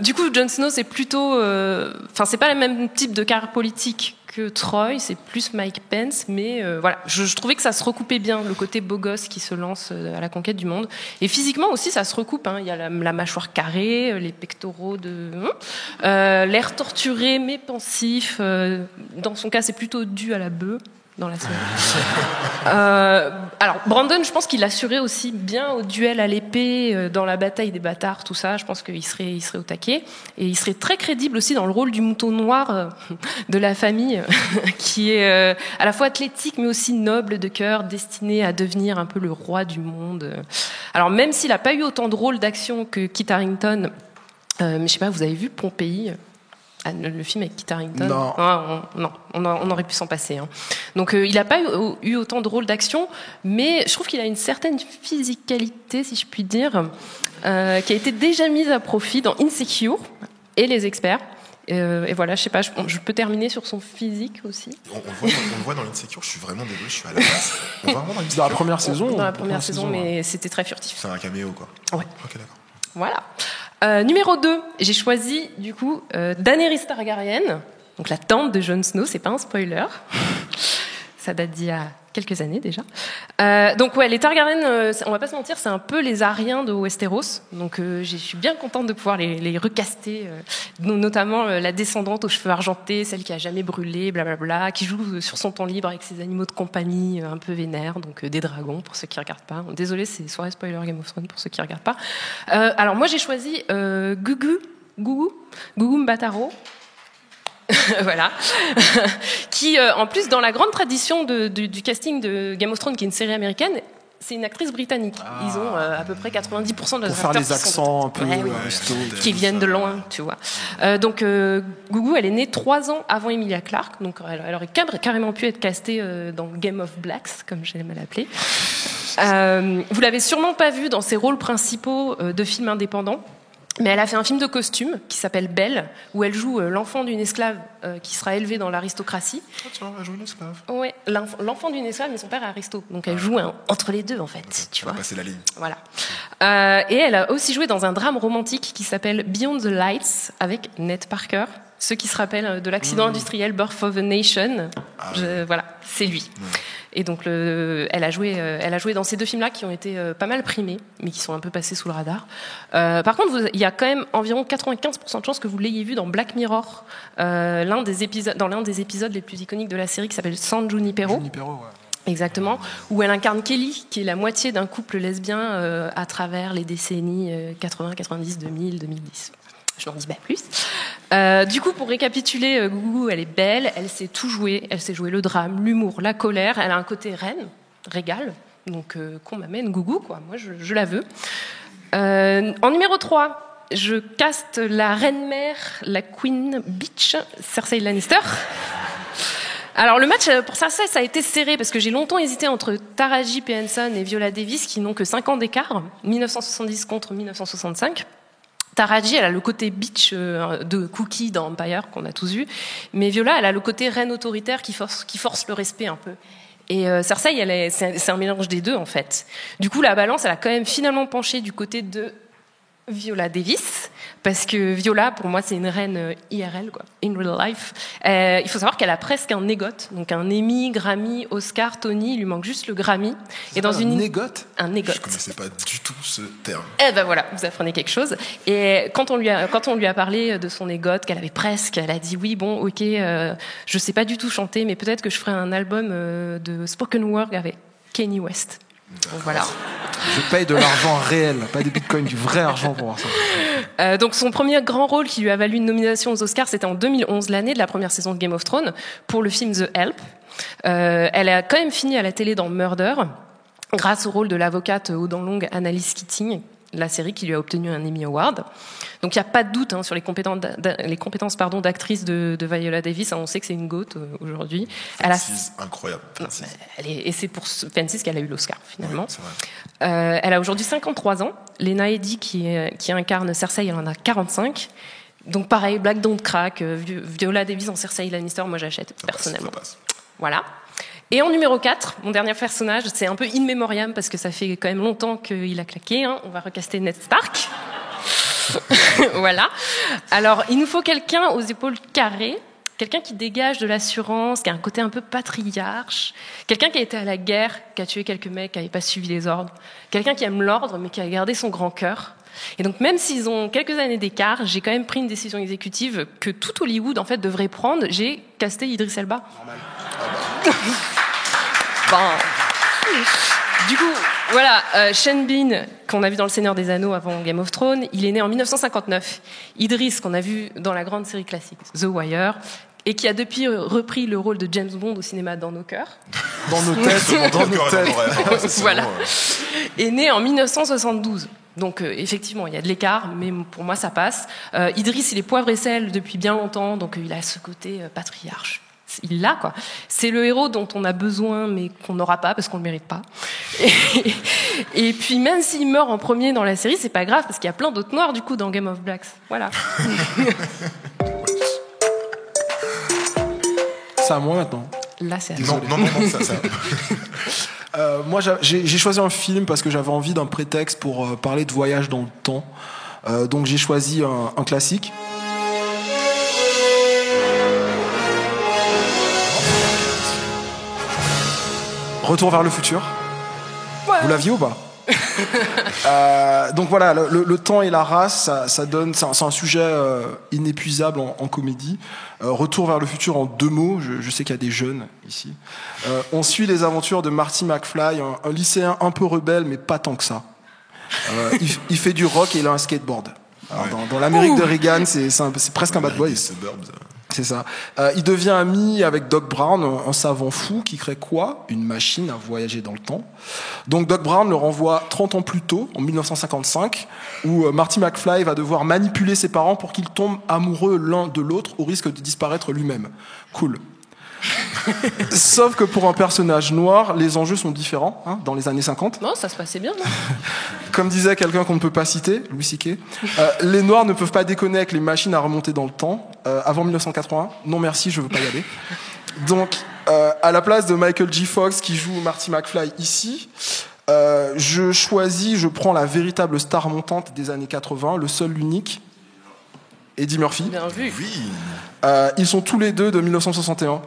Du coup, Jon Snow, c'est plutôt, enfin, c'est pas le même type de carrière politique que Troy, c'est plus Mike Pence, mais voilà, je trouvais que ça se recoupait bien, le côté beau gosse qui se lance à la conquête du monde. Et physiquement aussi, ça se recoupe. Hein. Il y a la mâchoire carrée, les pectoraux l'air torturé mais pensif. Dans son cas, c'est plutôt dû à la bœuf dans la série. Alors, Brandon, je pense qu'il assurait aussi bien au duel à l'épée, dans la bataille des bâtards, tout ça. Je pense qu'il serait au taquet. Et il serait très crédible aussi dans le rôle du mouton noir de la famille, qui est à la fois athlétique, mais aussi noble de cœur, destiné à devenir un peu le roi du monde. Alors, même s'il n'a pas eu autant de rôles d'action que Kit Harington, mais je sais pas, vous avez vu Pompéi Ah, le film avec Kit Harington. Non. Non, on aurait pu s'en passer. Hein. Donc il n'a pas eu autant de rôles d'action, mais je trouve qu'il a une certaine physicalité, si je puis dire, qui a été déjà mise à profit dans Insecure et Les Experts. Et voilà, je sais pas, je peux terminer sur son physique aussi. On le voit dans l'Insecure, je suis vraiment désolé, je suis à la place. On va vraiment dans la première saison. Dans la première saison, mais c'était très furtif. C'est un caméo, quoi. Ouais. Ok, d'accord. Voilà. Numéro 2, j'ai choisi du coup Daenerys Targaryen, donc la tante de Jon Snow, c'est pas un spoiler. Ça date d'il y a quelques années déjà. Donc ouais, les Targaryen, on va pas se mentir, c'est un peu les Ariens de Westeros. Donc je suis bien contente de pouvoir les recaster, notamment la descendante aux cheveux argentés, celle qui a jamais brûlé, blablabla, qui joue sur son temps libre avec ses animaux de compagnie un peu vénères, donc des dragons pour ceux qui regardent pas. Désolée, c'est soirée spoiler Game of Thrones pour ceux qui regardent pas. Alors moi j'ai choisi Gugu Mbatha-Raw. Voilà, qui en plus dans la grande tradition du casting de Game of Thrones, qui est une série américaine, c'est une actrice britannique. Ils ont à peu près 90% de leurs acteurs faire les accents un peu qui viennent de loin, tu vois. Donc Gugu, elle est née 3 ans avant Emilia Clarke, donc elle aurait carrément pu être castée dans Game of Blacks, comme j'aime l'appeler. Vous l'avez sûrement pas vue dans ses rôles principaux de films indépendants. Mais elle a fait un film de costume qui s'appelle Belle, où elle joue l'enfant d'une esclave qui sera élevée dans l'aristocratie. Ah tiens, elle joue une esclave. Oui, l'enfant d'une esclave, mais son père est aristo. Donc elle joue entre les deux, en fait. Tu vois. Passer la ligne. Voilà. Et elle a aussi joué dans un drame romantique qui s'appelle Beyond the Lights, avec Ned Parker. Ceux qui se rappellent de l'accident industriel Birth of a Nation, voilà, c'est lui. Et donc elle a joué dans ces 2 films-là qui ont été pas mal primés, mais qui sont un peu passés sous le radar. Par contre, il y a quand même environ 95% de chances que vous l'ayez vu dans Black Mirror, dans l'un des épisodes les plus iconiques de la série qui s'appelle San Junipero. Junipero, ouais. Exactement, où elle incarne Kelly, qui est la moitié d'un couple lesbien à travers les décennies 80, 90, 2000, 2010. Je n'en dis pas plus. Du coup, pour récapituler, Gugu, elle est belle, elle sait tout jouer. Elle sait jouer le drame, l'humour, la colère. Elle a un côté reine, régale. Donc, qu'on m'amène Gugu, quoi. Moi, je la veux. En numéro 3, je caste la reine-mère, la Queen Bitch, Cersei Lannister. Alors, le match pour Cersei, ça a été serré parce que j'ai longtemps hésité entre Taraji P. Henson et Viola Davis, qui n'ont que 5 ans d'écart, 1970 contre 1965. Taraji, elle a le côté bitch de Cookie dans Empire, qu'on a tous vu. Mais Viola, elle a le côté reine autoritaire qui force le respect un peu. Et Cersei, c'est un mélange des deux, en fait. Du coup, la balance, elle a quand même finalement penché du côté de Viola Davis, parce que Viola, pour moi, c'est une reine IRL, quoi, in real life. Il faut savoir qu'elle a presque un négote, donc un Emmy, Grammy, Oscar, Tony, il lui manque juste le Grammy. Et dans une négote. Un négote. Je connaissais pas du tout ce terme. Eh ben voilà, vous apprenez quelque chose. Et quand on lui a parlé de son négote, qu'elle avait presque, elle a dit oui, bon, ok, je sais pas du tout chanter, mais peut-être que je ferai un album de spoken word avec Kanye West. Donc, voilà. Je paye de l'argent réel, pas des bitcoins, du vrai argent pour voir ça. Donc son premier grand rôle qui lui a valu une nomination aux Oscars, c'était en 2011, l'année de la première saison de Game of Thrones, pour le film The Help. Elle a quand même fini à la télé dans Murder, grâce au rôle de l'avocate aux dents longues Annalise Keating, la série qui lui a obtenu un Emmy Award. Donc il n'y a pas de doute sur les compétences d'actrice de Viola Davis. On sait que c'est une goat aujourd'hui. Francis, incroyable. Francis. Et c'est pour Francis qu'elle a eu l'Oscar finalement. Ouais, c'est vrai. Elle a aujourd'hui 53 ans. Lena Headey qui incarne Cersei, elle en a 45. Donc pareil, Black Don't Crack, Viola Davis en Cersei Lannister, moi j'achète personnellement. Ça passe. Voilà. Et en numéro 4, mon dernier personnage, c'est un peu in memoriam parce que ça fait quand même longtemps qu'il a claqué. On va recaster Ned Stark. Voilà. Alors, il nous faut quelqu'un aux épaules carrées, quelqu'un qui dégage de l'assurance, qui a un côté un peu patriarche, quelqu'un qui a été à la guerre, qui a tué quelques mecs, qui n'avait pas suivi les ordres, quelqu'un qui aime l'ordre mais qui a gardé son grand cœur. Et donc, même s'ils ont quelques années d'écart, j'ai quand même pris une décision exécutive que tout Hollywood en fait devrait prendre. J'ai casté Idris Elba. Normal. Bon. Du coup, voilà, Sean Bean, qu'on a vu dans Le Seigneur des Anneaux avant Game of Thrones, il est né en 1959. Idris, qu'on a vu dans la grande série classique The Wire, et qui a depuis repris le rôle de James Bond au cinéma dans nos cœurs. Dans nos têtes, dans nos têtes. Voilà. Est né en 1972. Donc effectivement, il y a de l'écart, mais pour moi ça passe. Idriss, il est poivre et sel depuis bien longtemps, donc il a ce côté patriarche. Il l'a, quoi. C'est le héros dont on a besoin, mais qu'on n'aura pas parce qu'on le mérite pas. Et puis même s'il meurt en premier dans la série, c'est pas grave parce qu'il y a plein d'autres noirs du coup dans Game of Blacks. Voilà. C'est à moi maintenant. Là, c'est à Non, ça. Moi, j'ai choisi un film parce que j'avais envie d'un prétexte pour parler de voyage dans le temps. Donc j'ai choisi un classique. Retour vers le futur. Ouais. Vous l'aviez ou pas? Donc voilà, le temps et la race, ça donne, c'est un sujet inépuisable en comédie. Retour vers le futur en 2 mots, je sais qu'il y a des jeunes ici. On suit les aventures de Marty McFly, un lycéen un peu rebelle, mais pas tant que ça. Il fait du rock et il a un skateboard. Alors, dans l'Amérique de Reagan, c'est presque un bad boy. C'est ça. Il devient ami avec Doc Brown, un savant fou qui crée quoi? Une machine à voyager dans le temps. Donc Doc Brown le renvoie 30 ans plus tôt, en 1955, où Marty McFly va devoir manipuler ses parents pour qu'ils tombent amoureux l'un de l'autre au risque de disparaître lui-même. Cool. Sauf que pour un personnage noir, les enjeux sont différents, hein, dans les années 50. Non, ça se passait bien, non? Comme disait quelqu'un qu'on ne peut pas citer, Louis C.K., les noirs ne peuvent pas déconner avec les machines à remonter dans le temps. Avant 1980, non merci, je veux pas y aller. Donc, à la place de Michael J. Fox qui joue Marty McFly ici, je prends la véritable star montante des années 80, le seul, l'unique, Eddie Murphy. Bien vu. Oui. Ils sont tous les deux de 1961.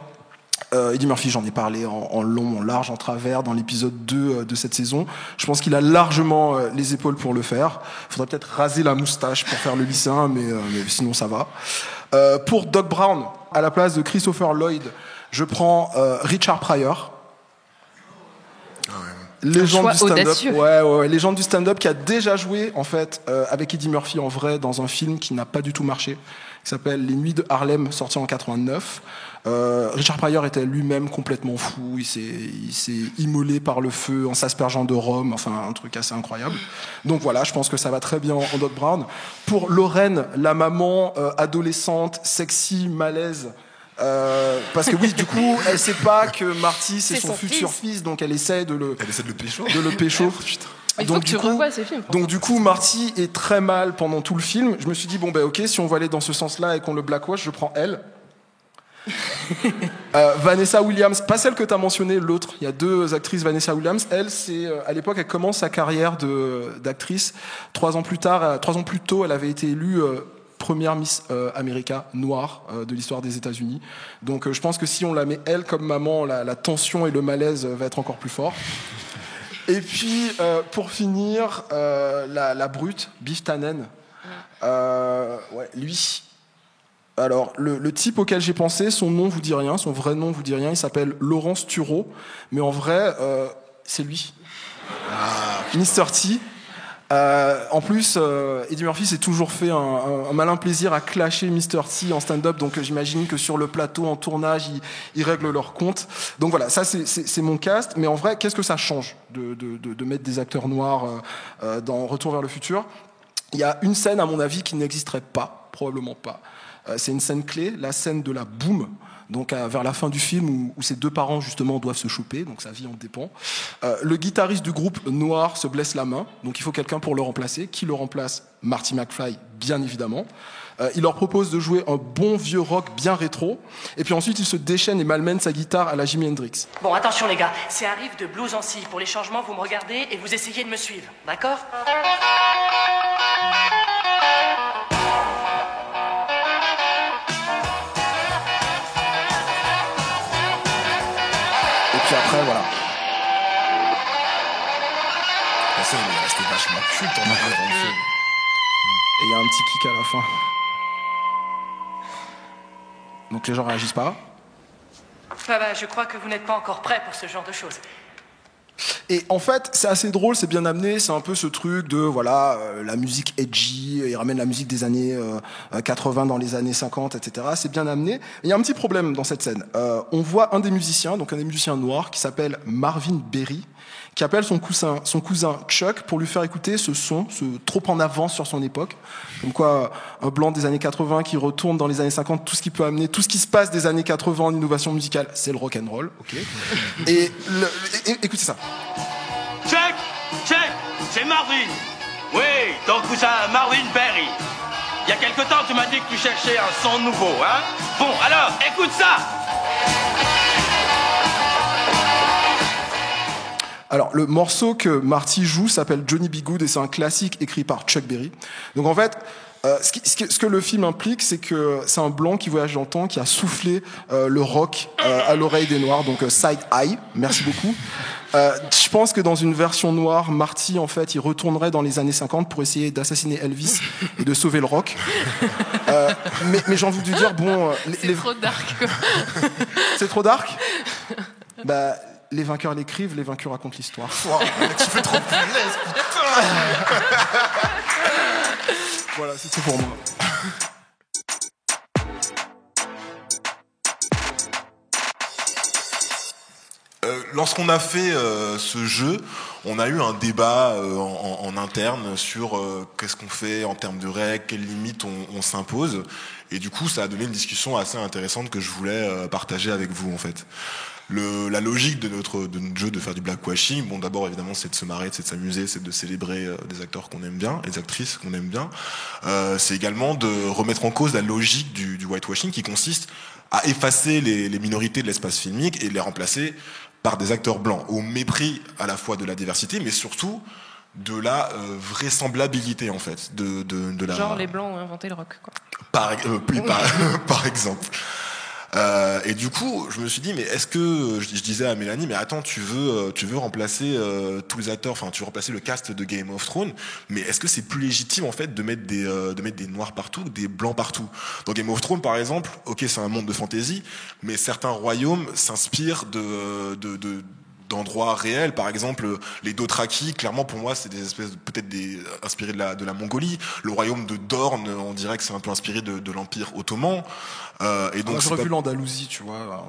Eddie Murphy, j'en ai parlé en long, en large, en travers dans l'épisode 2 de cette saison. Je pense qu'il a largement les épaules pour le faire. Il faudrait peut-être raser la moustache pour faire le lycéen, mais sinon ça va. Pour Doc Brown, à la place de Christopher Lloyd, je prends Richard Pryor. Légende du stand-up, ouais, légende du stand-up qui a déjà joué en fait avec Eddie Murphy en vrai dans un film qui n'a pas du tout marché, qui s'appelle Les Nuits de Harlem, sorti en 89. Richard Pryor était lui-même complètement fou, il s'est immolé par le feu en s'aspergeant de rhum, enfin un truc assez incroyable. Donc voilà, je pense que ça va très bien en Doc Brown. Pour Lorraine, la maman adolescente, sexy, malaise. Parce que oui, du coup, elle sait pas que Marty c'est son futur fils, donc elle essaie de le pécho. Il faut que tu revoies ces films. Donc du coup, Marty est très mal pendant tout le film. Je me suis dit bon ben ok, si on va aller dans ce sens-là et qu'on le blackwash, je prends elle. Vanessa Williams, pas celle que tu as mentionnée, l'autre. Il y a 2 actrices, Vanessa Williams. Elle, c'est à l'époque, elle commence sa carrière d'actrice. 3 ans plus tôt, elle avait été élue première Miss America noire de l'histoire des États-Unis. Donc je pense que si on la met elle comme maman, la tension et le malaise va être encore plus fort. Et puis pour finir, la brute, Biff Tannen. Lui. Alors, le type auquel j'ai pensé, son nom vous dit rien, son vrai nom vous dit rien, il s'appelle Laurence Tureau, mais en vrai, c'est lui. Mr. T. En plus, Eddie Murphy s'est toujours fait un malin plaisir à clasher Mr. T en stand-up, donc j'imagine que sur le plateau, en tournage, ils règlent leur compte. Donc voilà, ça c'est mon cast, mais en vrai, qu'est-ce que ça change de mettre des acteurs noirs dans Retour vers le futur? Il y a une scène, à mon avis, qui n'existerait pas, probablement pas. C'est une scène clé, la scène de la boum, donc vers la fin du film où ces 2 parents justement doivent se choper, donc sa vie en dépend. Le guitariste du groupe noir se blesse la main, donc il faut quelqu'un pour le remplacer. Qui le remplace? Marty McFly, bien évidemment. Il leur propose de jouer un bon vieux rock bien rétro, et puis ensuite il se déchaîne et malmène sa guitare à la Jimi Hendrix. Bon, attention les gars, c'est un riff de blues en si. Pour les changements, vous me regardez et vous essayez de me suivre, d'accord? Puis après, voilà. C'était vachement culte en fait dans le film. Et il y a un petit kick à la fin. Donc les gens réagissent pas. Je crois que vous n'êtes pas encore prêts pour ce genre de choses. Et en fait, c'est assez drôle, c'est bien amené, c'est un peu ce truc de, voilà, la musique edgy, il ramène la musique des années 80 dans les années 50, etc. C'est bien amené. Il y a un petit problème dans cette scène. On voit un des musiciens, donc un des musiciens noirs, qui s'appelle Marvin Berry, qui appelle son cousin Chuck pour lui faire écouter ce son, trop en avance sur son époque. Comme quoi, un blanc des années 80 qui retourne dans les années 50, tout ce qui peut amener, tout ce qui se passe des années 80 en innovation musicale, c'est le rock'n'roll. Ok. Et écoutez ça. Check, c'est Marvin. Oui, ton cousin Marvin Berry. Il y a quelque temps, tu m'as dit que tu cherchais un son nouveau, hein? Bon, alors, écoute ça! Alors, le morceau que Marty joue s'appelle Johnny B. Good et c'est un classique écrit par Chuck Berry. Donc, en fait, ce que le film implique, c'est que c'est un blanc qui voyage dans le temps, qui a soufflé le rock à l'oreille des Noirs, donc Side Eye, merci beaucoup. Je pense que dans une version noire, Marty, en fait, il retournerait dans les années 50 pour essayer d'assassiner Elvis et de sauver le rock. Mais j'ai envie de dire, bon... c'est trop dark, quoi. C'est trop dark? Bah, les vainqueurs l'écrivent, les vaincus racontent l'histoire. Wow, tu fais trop plaisir, putain. Voilà, c'est tout pour moi. Lorsqu'on a fait ce jeu, on a eu un débat en interne sur qu'est-ce qu'on fait en termes de règles, quelles limites on s'impose. Et du coup, ça a donné une discussion assez intéressante que je voulais partager avec vous, en fait. La logique de notre jeu de faire du blackwashing, bon, d'abord évidemment c'est de se marrer, c'est de s'amuser, c'est de célébrer des acteurs qu'on aime bien, les actrices qu'on aime bien. C'est également de remettre en cause la logique du whitewashing qui consiste à effacer les minorités de l'espace filmique et les remplacer par des acteurs blancs, au mépris à la fois de la diversité, mais surtout de la vraisemblabilité, en fait. De la... Genre les blancs ont inventé le rock, quoi. Par exemple. Et du coup, je me suis dit, mais est-ce que je disais à Mélanie, mais attends, tu veux remplacer tous les acteurs, enfin, tu veux remplacer le cast de Game of Thrones, mais est-ce que c'est plus légitime en fait de mettre des noirs partout, des blancs partout? Dans Game of Thrones, par exemple, ok, c'est un monde de fantasy, mais certains royaumes s'inspirent d'endroits réels. Par exemple, les Dothraki, clairement pour moi c'est des espèces inspirés de la Mongolie. Le royaume de Dorne, on dirait que c'est un peu inspiré de l'Empire ottoman. Et donc j'aurais vu l'Andalousie, tu vois,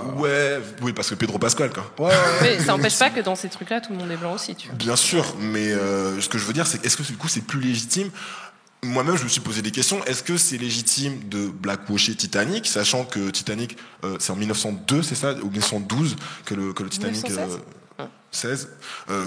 on voit... oui, parce que Pedro Pascal, quoi. Mais ça n'empêche pas que dans ces trucs-là, tout le monde est blanc aussi, tu vois. Bien sûr, mais ce que je veux dire, c'est est-ce que du coup c'est plus légitime? Moi-même, je me suis posé des questions. Est-ce que c'est légitime de blackwasher Titanic, sachant que Titanic, c'est en 1902, c'est ça, ou 1912 que le Titanic 16,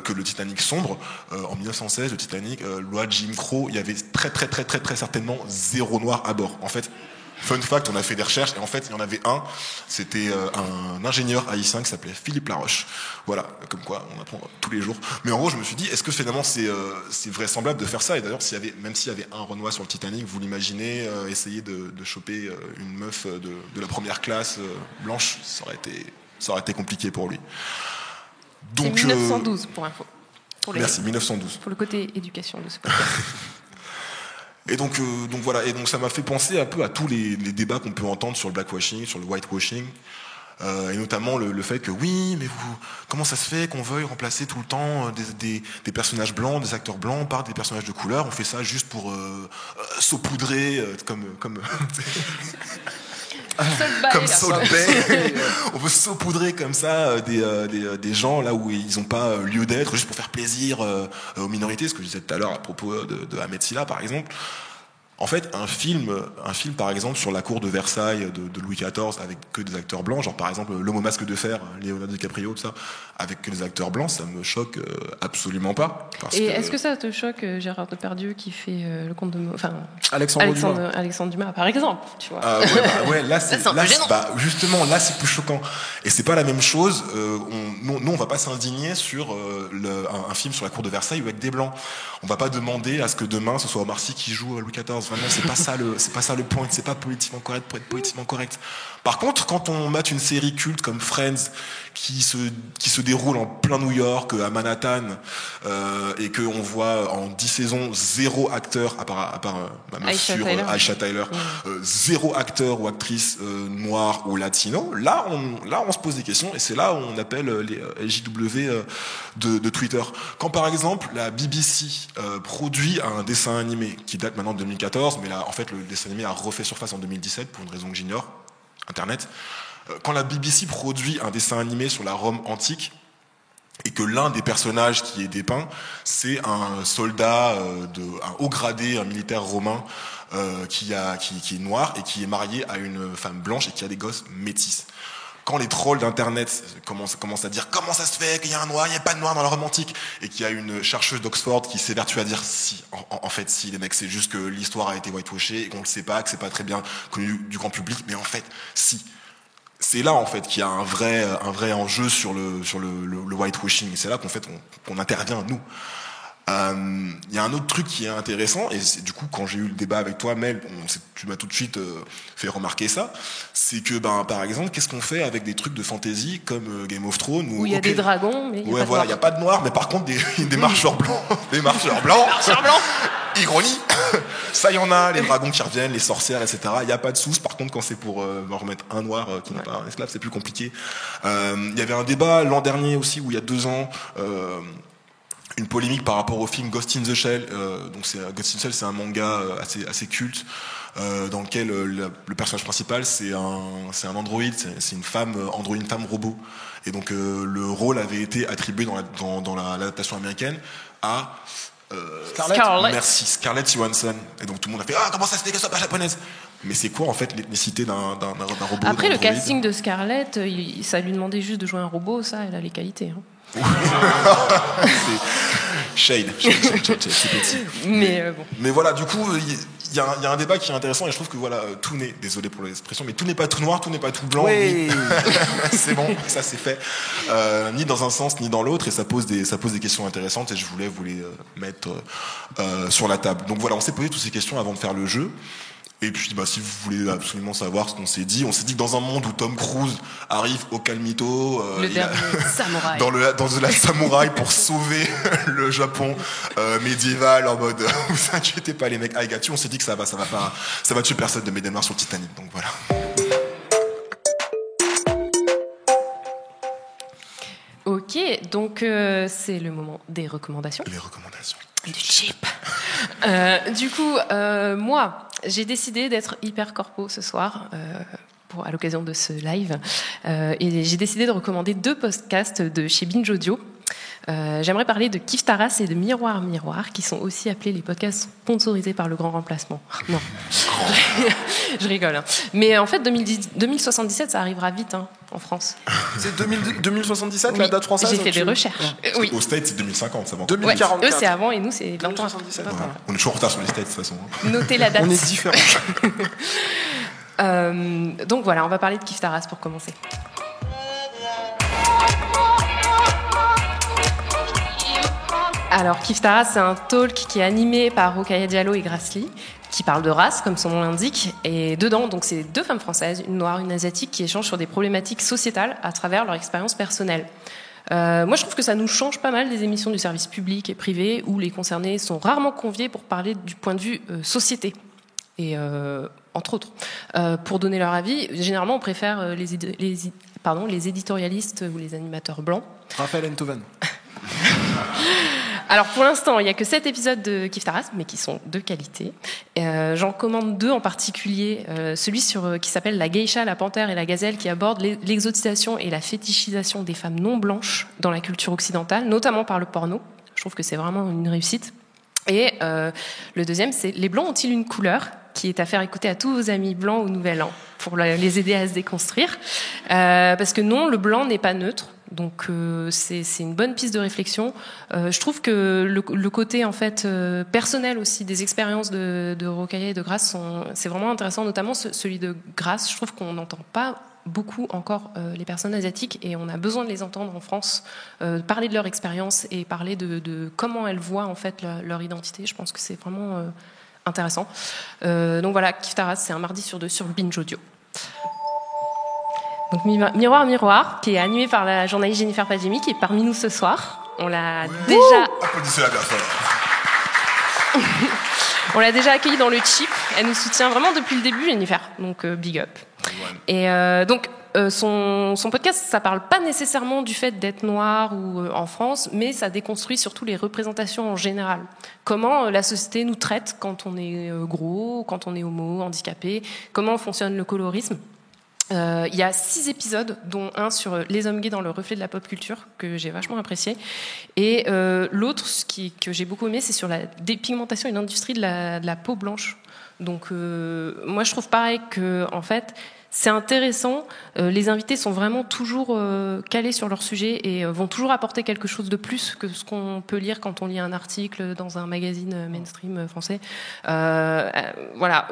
que le Titanic sombre. En 1916, le Titanic, loi Jim Crow, il y avait très certainement 0 noir à bord. En fait, fun fact, on a fait des recherches et en fait, il y en avait un. C'était un ingénieur haïtien qui s'appelait Philippe Laroche. Voilà, comme quoi on apprend tous les jours. Mais en gros, je me suis dit, est-ce que finalement c'est vraisemblable de faire ça? Et d'ailleurs, même s'il y avait un Renoir sur le Titanic, vous l'imaginez essayer de choper une meuf de la première classe blanche, ça aurait été compliqué pour lui. Donc, c'est 1912 pour info. Merci, 1912. Pour le côté éducation de ce podcast. Et donc voilà, et donc ça m'a fait penser un peu à tous les débats qu'on peut entendre sur le blackwashing, sur le whitewashing, et notamment le fait que oui, mais comment ça se fait qu'on veuille remplacer tout le temps des personnages blancs, des acteurs blancs par des personnages de couleur? On fait ça juste pour saupoudrer comme Salt Bae. On veut saupoudrer comme ça des gens là où ils n'ont pas lieu d'être, juste pour faire plaisir aux minorités, ce que je disais tout à l'heure à propos de Ahmed Silla par exemple. En fait, un film par exemple sur la cour de Versailles de Louis XIV avec que des acteurs blancs, genre par exemple L'homme au masque de fer, Leonardo DiCaprio, tout ça, avec que des acteurs blancs, ça me choque absolument pas. Est-ce que ça te choque Gérard Depardieu qui fait le comte de... Enfin, Alexandre Dumas, par exemple, tu vois. Là, justement, là c'est plus choquant. Et c'est pas la même chose. Nous, on va pas s'indigner sur un film sur la cour de Versailles avec des blancs. On va pas demander à ce que demain ce soit Omar Sy qui joue Louis XIV. Vraiment, c'est pas ça le point. C'est pas politiquement correct pour être politiquement correct. Par contre, quand on mate une série culte comme Friends qui se déroule en plein New York, à Manhattan, et que on voit en 10 saisons 0 acteur à part ma meuf sur Aisha Tyler, 0 acteur ou actrice noir ou latino, là on se pose des questions et c'est là où on appelle les JW de Twitter. Quand par exemple la BBC produit un dessin animé qui date maintenant de 2014, mais là en fait le dessin animé a refait surface en 2017 pour une raison que j'ignore, Internet. Quand la BBC produit un dessin animé sur la Rome antique et que l'un des personnages qui est dépeint, c'est un soldat, un haut gradé, un militaire romain, qui est noir et qui est marié à une femme blanche et qui a des gosses métis. Quand les trolls d'internet commencent à dire comment ça se fait qu'il y a un noir, il n'y a pas de noir dans la Rome antique, et qu'il y a une chercheuse d'Oxford qui s'évertue à dire si, en fait si, les mecs, c'est juste que l'histoire a été whitewashée et qu'on le sait pas, que c'est pas très bien connu du grand public, mais en fait si. C'est là en fait qu'il y a un vrai enjeu sur le whitewashing, et c'est là qu'on intervient nous. Il y a un autre truc qui est intéressant, et du coup quand j'ai eu le débat avec toi, Mel, tu m'as tout de suite fait remarquer ça, c'est que par exemple, qu'est-ce qu'on fait avec des trucs de fantasy comme Game of Thrones où il y a des dragons, mais il n'y a pas de noir, mais par contre des marcheurs blancs, ironie, ça y en a, les dragons qui reviennent, les sorcières, etc. Il n'y a pas de sous. Par contre, quand c'est pour remettre un noir qui n'est pas un esclave, c'est plus compliqué. Il y avait un débat l'an dernier aussi, où il y a 2 ans, une polémique par rapport au film Ghost in the Shell. Ghost in the Shell, c'est un manga assez culte, dans lequel le personnage principal c'est un androïde, c'est une femme androïde, une femme robot. Et donc le rôle avait été attribué dans l'adaptation américaine à Scarlett. Merci, Scarlett Johansson. Et donc tout le monde a fait comment ça se fait qu'elle soit pas japonaise? Mais c'est quoi en fait l'ethnicité d'un robot? Après le casting de Scarlett, ça lui demandait juste de jouer un robot, ça, elle a les qualités. Shade, c'est petit. Mais voilà, du coup, il y a un débat qui est intéressant, et je trouve que voilà, tout n'est, désolé pour l'expression, mais tout n'est pas tout noir, tout n'est pas tout blanc. Oui. C'est bon, ça c'est fait. Ni dans un sens ni dans l'autre, et ça pose des questions intéressantes, et je voulais vous les mettre sur la table. Donc voilà, on s'est posé toutes ces questions avant de faire le jeu. Et puis, si vous voulez absolument savoir ce qu'on s'est dit que dans un monde où Tom Cruise arrive au Calmito, le dernier samouraï, dans la samouraï pour sauver le Japon médiéval, en mode vous inquiétez pas les mecs, I got you, on s'est dit que ça va tuer personne de mettre des noirs sur le Titanic, donc voilà. Ok, donc c'est le moment des recommandations. Les recommandations. Du cheap. Du coup, moi, j'ai décidé d'être hyper corpo ce soir, à l'occasion de ce live, et j'ai décidé de recommander 2 podcasts de chez Binge Audio. J'aimerais parler de Kif Taras et de Miroir Miroir, qui sont aussi appelés les podcasts sponsorisés par le Grand Remplacement. Non, je rigole. Mais en fait, 2077, ça arrivera vite en France. C'est 2077, oui. La date française? J'ai fait des recherches. Oui. Au States, c'est 2050, ça va. 2044. Eux, c'est avant, et nous, c'est 20 ans. 2077. Ouais. On est toujours en retard sur les States, de toute façon. Notez la date. On est différents. Donc voilà, on va parler de Kif Taras pour commencer. Alors, Kif Taras, c'est un talk qui est animé par Rokhaya Diallo et Grassley, qui parle de race, comme son nom l'indique. Et dedans, donc, c'est 2 femmes françaises, une noire, une asiatique, qui échangent sur des problématiques sociétales à travers leur expérience personnelle. Moi, je trouve que ça nous change pas mal des émissions du service public et privé, où les concernés sont rarement conviés pour parler du point de vue société. Et entre autres, pour donner leur avis, généralement, on préfère les éditorialistes ou les animateurs blancs. Raphaël Enthoven. Alors pour l'instant, il n'y a que 7 épisodes de Kif Taras, mais qui sont de qualité. J'en commande 2 en particulier. Celui qui s'appelle La Geisha, la Panthère et la Gazelle, qui aborde l'exotisation et la fétichisation des femmes non blanches dans la culture occidentale, notamment par le porno. Je trouve que c'est vraiment une réussite. Et le deuxième, c'est Les Blancs ont-ils une couleur ? Qui est à faire écouter à tous vos amis blancs au Nouvel An, pour les aider à se déconstruire. Parce que non, le blanc n'est pas neutre. Donc c'est une bonne piste de réflexion. Je trouve que le côté en fait personnel aussi des expériences de Rokhaya et de Grace c'est vraiment intéressant, notamment celui de Grace. Je trouve qu'on n'entend pas beaucoup encore les personnes asiatiques, et on a besoin de les entendre en France parler de leur expérience et parler de comment elles voient en fait leur identité. Je pense que c'est vraiment intéressant. Donc voilà, Kif Taras, c'est un mardi sur 2 sur Binge Audio. Donc Miroir Miroir, qui est animé par la journaliste Jennifer Padjemi, qui est parmi nous ce soir. On l'a déjà... Applaudissez-la bien fort. On l'a déjà accueillie dans le chip. Elle nous soutient vraiment depuis le début, Jennifer. Donc big up. Et donc son podcast, ça parle pas nécessairement du fait d'être noir ou en France, mais ça déconstruit surtout les représentations en général. Comment la société nous traite quand on est gros, quand on est homo, handicapé, comment fonctionne le colorisme. Il y a 6 épisodes, dont un sur les hommes gays dans le reflet de la pop culture, que j'ai vachement apprécié. Et l'autre, que j'ai beaucoup aimé, c'est sur la dépigmentation et l'industrie de la peau blanche. Donc moi, je trouve pareil que, en fait, c'est intéressant. Les invités sont vraiment toujours calés sur leur sujet et vont toujours apporter quelque chose de plus que ce qu'on peut lire quand on lit un article dans un magazine mainstream français. Voilà.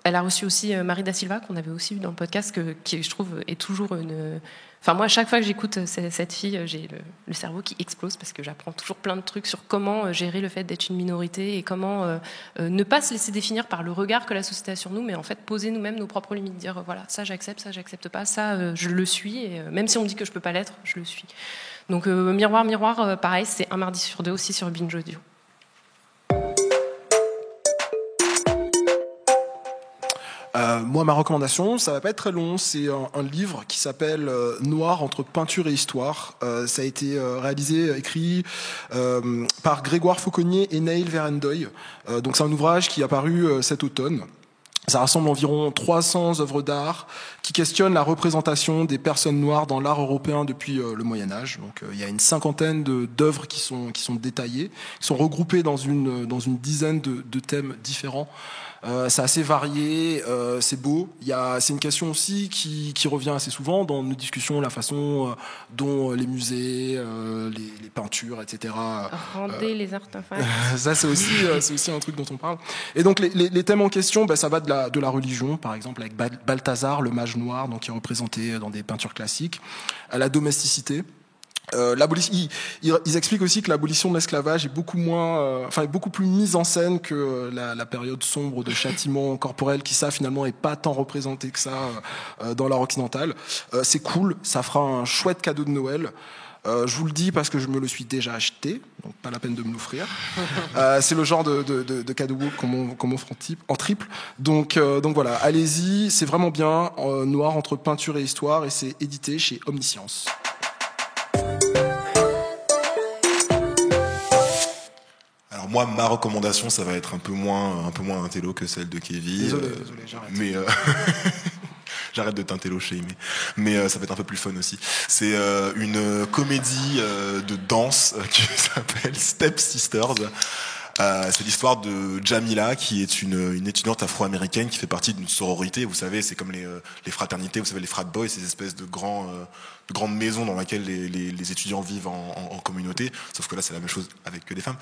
Elle a reçu aussi Marie Da Silva, qu'on avait aussi vu dans le podcast, qui je trouve est toujours une... Enfin, moi, à chaque fois que j'écoute cette fille, j'ai le cerveau qui explose parce que j'apprends toujours plein de trucs sur comment gérer le fait d'être une minorité et comment ne pas se laisser définir par le regard que la société a sur nous, mais en fait poser nous-mêmes nos propres limites, dire voilà, ça j'accepte pas, ça je le suis, et même si on me dit que je peux pas l'être, je le suis. Donc Miroir, pareil, c'est un mardi sur 2 aussi sur Binge Audio. Moi, ma recommandation, ça va pas être très long. C'est un livre qui s'appelle Noir entre peinture et histoire. Ça a été écrit par Grégoire Fauconnier et Naïl Verendoy. Donc c'est un ouvrage qui est apparu cet automne. Ça rassemble environ 300 œuvres d'art qui questionnent la représentation des personnes noires dans l'art européen depuis le Moyen-Âge. Donc il y a une 50aine d'œuvres qui sont détaillées, qui sont regroupées dans une dizaine de thèmes différents. C'est assez varié, c'est beau. C'est une question aussi qui revient assez souvent dans nos discussions, la façon dont les musées, les peintures, etc. Rendez les artefacts. Ça, c'est aussi un truc dont on parle. Et donc les thèmes en question, ça va de la religion, par exemple, avec Balthazar, le mage noir, donc qui est représenté dans des peintures classiques, à la domesticité. Ils expliquent aussi que l'abolition de l'esclavage est beaucoup plus mise en scène que la période sombre de châtiment corporel qui, ça, finalement, est pas tant représenté que ça dans l'art occidental. C'est cool, ça fera un chouette cadeau de Noël. Je vous le dis parce que je me le suis déjà acheté, donc pas la peine de me l'offrir. C'est le genre de cadeau qu'on m'offre en triple. Donc voilà, allez-y, c'est vraiment bien. Noir entre peinture et histoire, et c'est édité chez Omniscience. Alors moi, ma recommandation, ça va être un peu moins intello que celle de Kevin. Désolé, j'arrête. Mais j'arrête de t'intello-shamer. Mais ça va être un peu plus fun aussi. C'est une comédie de danse qui s'appelle Step Sisters. C'est l'histoire de Jamila, qui est une étudiante afro-américaine qui fait partie d'une sororité. Vous savez, c'est comme les fraternités, vous savez, les frat boys, ces espèces de grandes maisons dans lesquelles les étudiants vivent en communauté. Sauf que là, c'est la même chose avec que des femmes.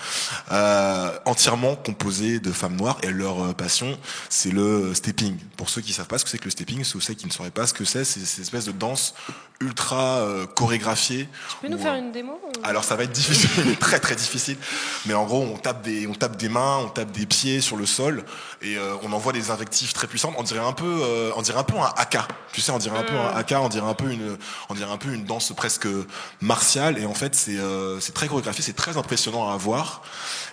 Entièrement composées de femmes noires, et leur passion, c'est le stepping. Pour ceux qui savent pas ce que c'est que le stepping, ceux qui ne sauraient pas ce que c'est cette espèce de danse ultra chorégraphiée. Tu peux nous faire une démo ou... Alors ça va être difficile, très très difficile. Mais en gros, on tape des mains, on tape des pieds sur le sol, et on envoie des invectives très puissantes. On dirait un peu un haka. Tu sais, on dirait un peu un haka, on dirait un peu une danse presque martiale. Et en fait, c'est très chorégraphié, c'est très impressionnant à voir.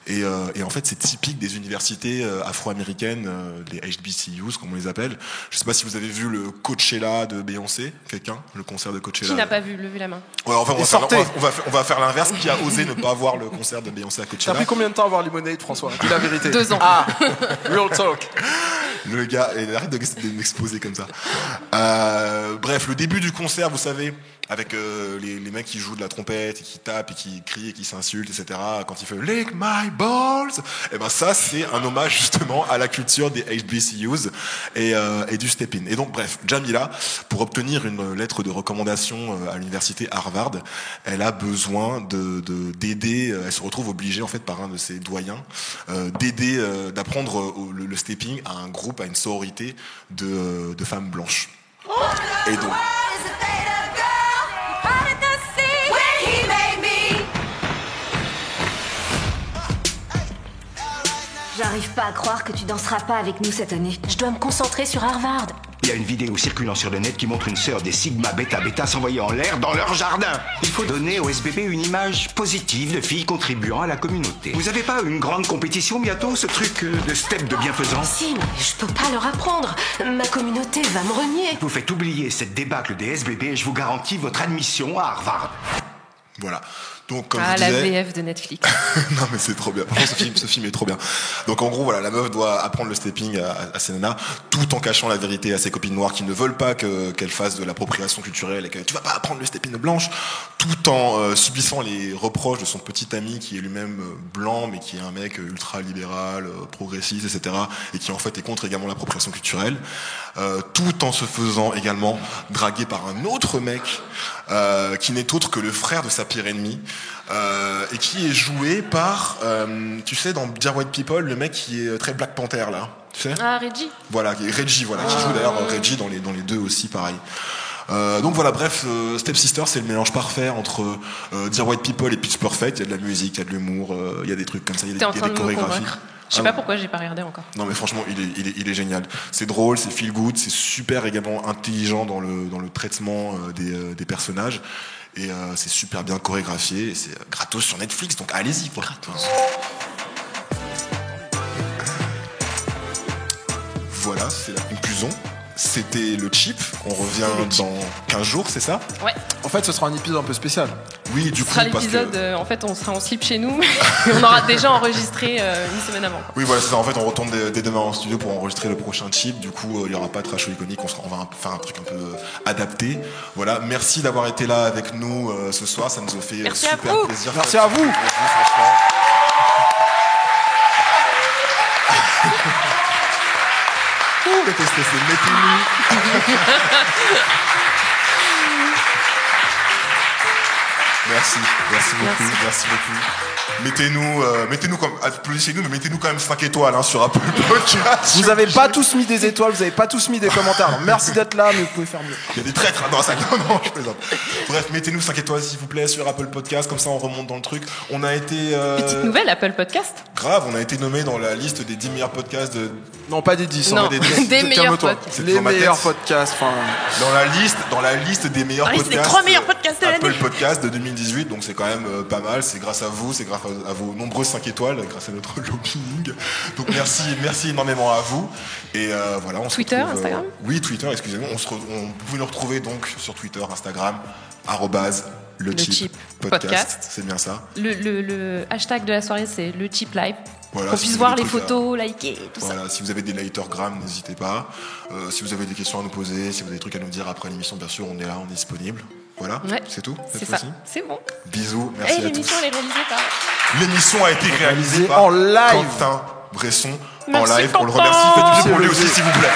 Et en fait, c'est typique des universités afro-américaines, les HBCUs, comme on les appelle. Je sais pas si vous avez vu le Coachella de Beyoncé, le concert de Coachella. Qui n'a pas vu? Levez la main. Ouais, enfin, on va faire l'inverse. Qui a osé ne pas voir le concert de Beyoncé à Coachella? T'as pris combien de temps à voir Lemonade, François? Dis la vérité. 2 ans. Ah, real talk. Le gars, arrête de m'exposer comme ça. Bref, le début du concert, vous savez, avec les mecs qui jouent de la trompette et qui tapent et qui crient et qui s'insultent, etc. Quand il fait Lick my balls, et ben ça, c'est un hommage justement à la culture des HBCUs et du step-in. Et donc, bref, Jamila, pour obtenir une lettre de recommandation à l'université Harvard, elle a besoin d'aider. Elle se retrouve obligée, en fait, par un de ses doyens, d'apprendre le stepping à un groupe, à une sororité de femmes blanches. Et donc. J'arrive pas à croire que tu danseras pas avec nous cette année. Je dois me concentrer sur Harvard. Il y a une vidéo circulant sur le net qui montre une sœur des Sigma Beta Beta s'envoyer en l'air dans leur jardin. Il faut donner au SBB une image positive de filles contribuant à la communauté. Vous avez pas une grande compétition bientôt, ce truc de step de bienfaisance? Si, mais je peux pas leur apprendre. Ma communauté va me renier. Vous faites oublier cette débâcle des SBB et je vous garantis votre admission à Harvard. Voilà. Donc, comme la je disais... VF de Netflix. Non, mais c'est trop bien. Franchement, ce film est trop bien. Donc, en gros, voilà, la meuf doit apprendre le stepping à ses nanas, tout en cachant la vérité à ses copines noires qui ne veulent pas qu'elle fasse de l'appropriation culturelle et que tu vas pas apprendre le stepping blanche, tout en subissant les reproches de son petit ami qui est lui-même blanc, mais qui est un mec ultra libéral, progressiste, etc. et qui en fait est contre également l'appropriation culturelle, tout en se faisant également draguer par un autre mec qui n'est autre que le frère de sa pire ennemie, et qui est joué par, tu sais, dans Dear White People, le mec qui est très Black Panther là, tu sais. Ah, Reggie. Voilà, Reggie, voilà, qui joue d'ailleurs Reggie dans les deux aussi, pareil. Donc voilà, bref, Step Sister, c'est le mélange parfait entre Dear White People et Pitch Perfect. Il y a de la musique, il y a de l'humour, il y a des trucs comme ça, il y a des chorégraphies. Je sais pas pourquoi j'ai pas regardé encore. Non mais franchement, il est génial. C'est drôle, c'est feel good, c'est super également intelligent dans le traitement des personnages. Et c'est super bien chorégraphié. Et c'est gratos sur Netflix, donc allez-y quoi. Gratos. Voilà, c'est la conclusion. C'était le Chip. On revient dans 15 jours, c'est ça? Ouais. En fait, ce sera un épisode un peu spécial. Oui, du ce coup, sera parce l'épisode, que... en fait, on sera en slip chez nous, mais on aura déjà enregistré une semaine avant. Quoi. Oui, voilà, c'est ça. En fait, on retourne dès demain en studio pour enregistrer le prochain Chip. Du coup, il n'y aura pas de Trash ou Iconique. On va faire un truc un peu adapté. Voilà. Merci d'avoir été là avec nous ce soir. Ça nous a fait super plaisir. Merci à vous. Franchement. Mettez-nous. Merci beaucoup. Mettez-nous comme, applaudissez-nous, mais mettez-nous quand même 5 étoiles sur Apple Podcast. Vous avez pas tous mis des étoiles, vous avez pas tous mis des commentaires. Alors, merci d'être là, mais vous pouvez faire mieux. Il y a des traîtres dans ça. Non, je plaisante. Bref, mettez-nous 5 étoiles s'il vous plaît sur Apple Podcast, comme ça on remonte dans le truc. On a été... Petite nouvelle, Apple Podcast. Grave, on a été nommé dans la liste des 10 meilleurs podcasts de... Non, pas des 10, non, des meilleurs podcasts. Les meilleurs podcasts, enfin... Dans la liste des meilleurs podcasts. Les 3 meilleurs podcasts de l'année. Apple Podcast de 2018, donc c'est quand même pas mal. C'est grâce à vous, c'est grâce à vos nombreuses 5 étoiles, grâce à notre lobbying. Donc merci énormément à vous. Et voilà, on Twitter, se retrouve, Instagram. Oui, Twitter, excusez-moi. Vous pouvez nous retrouver donc sur Twitter, Instagram, @le Chip podcast. C'est bien ça. Le hashtag de la soirée, c'est le Chip Live. Voilà, qu'on puisse voir les photos, liker, tout ça. Si vous avez des Lightergram, n'hésitez pas. Si vous avez des questions à nous poser, si vous avez des trucs à nous dire après l'émission, bien sûr, on est là, on est disponible. Voilà, c'est tout. C'est ça, c'est bon. Bisous, merci à tous. L'émission, elle est réalisée par... L'émission a été réalisée par en live. Quentin Bresson, merci en live. Quentin. On le remercie. Faites du bien pour lui aussi, s'il vous plaît.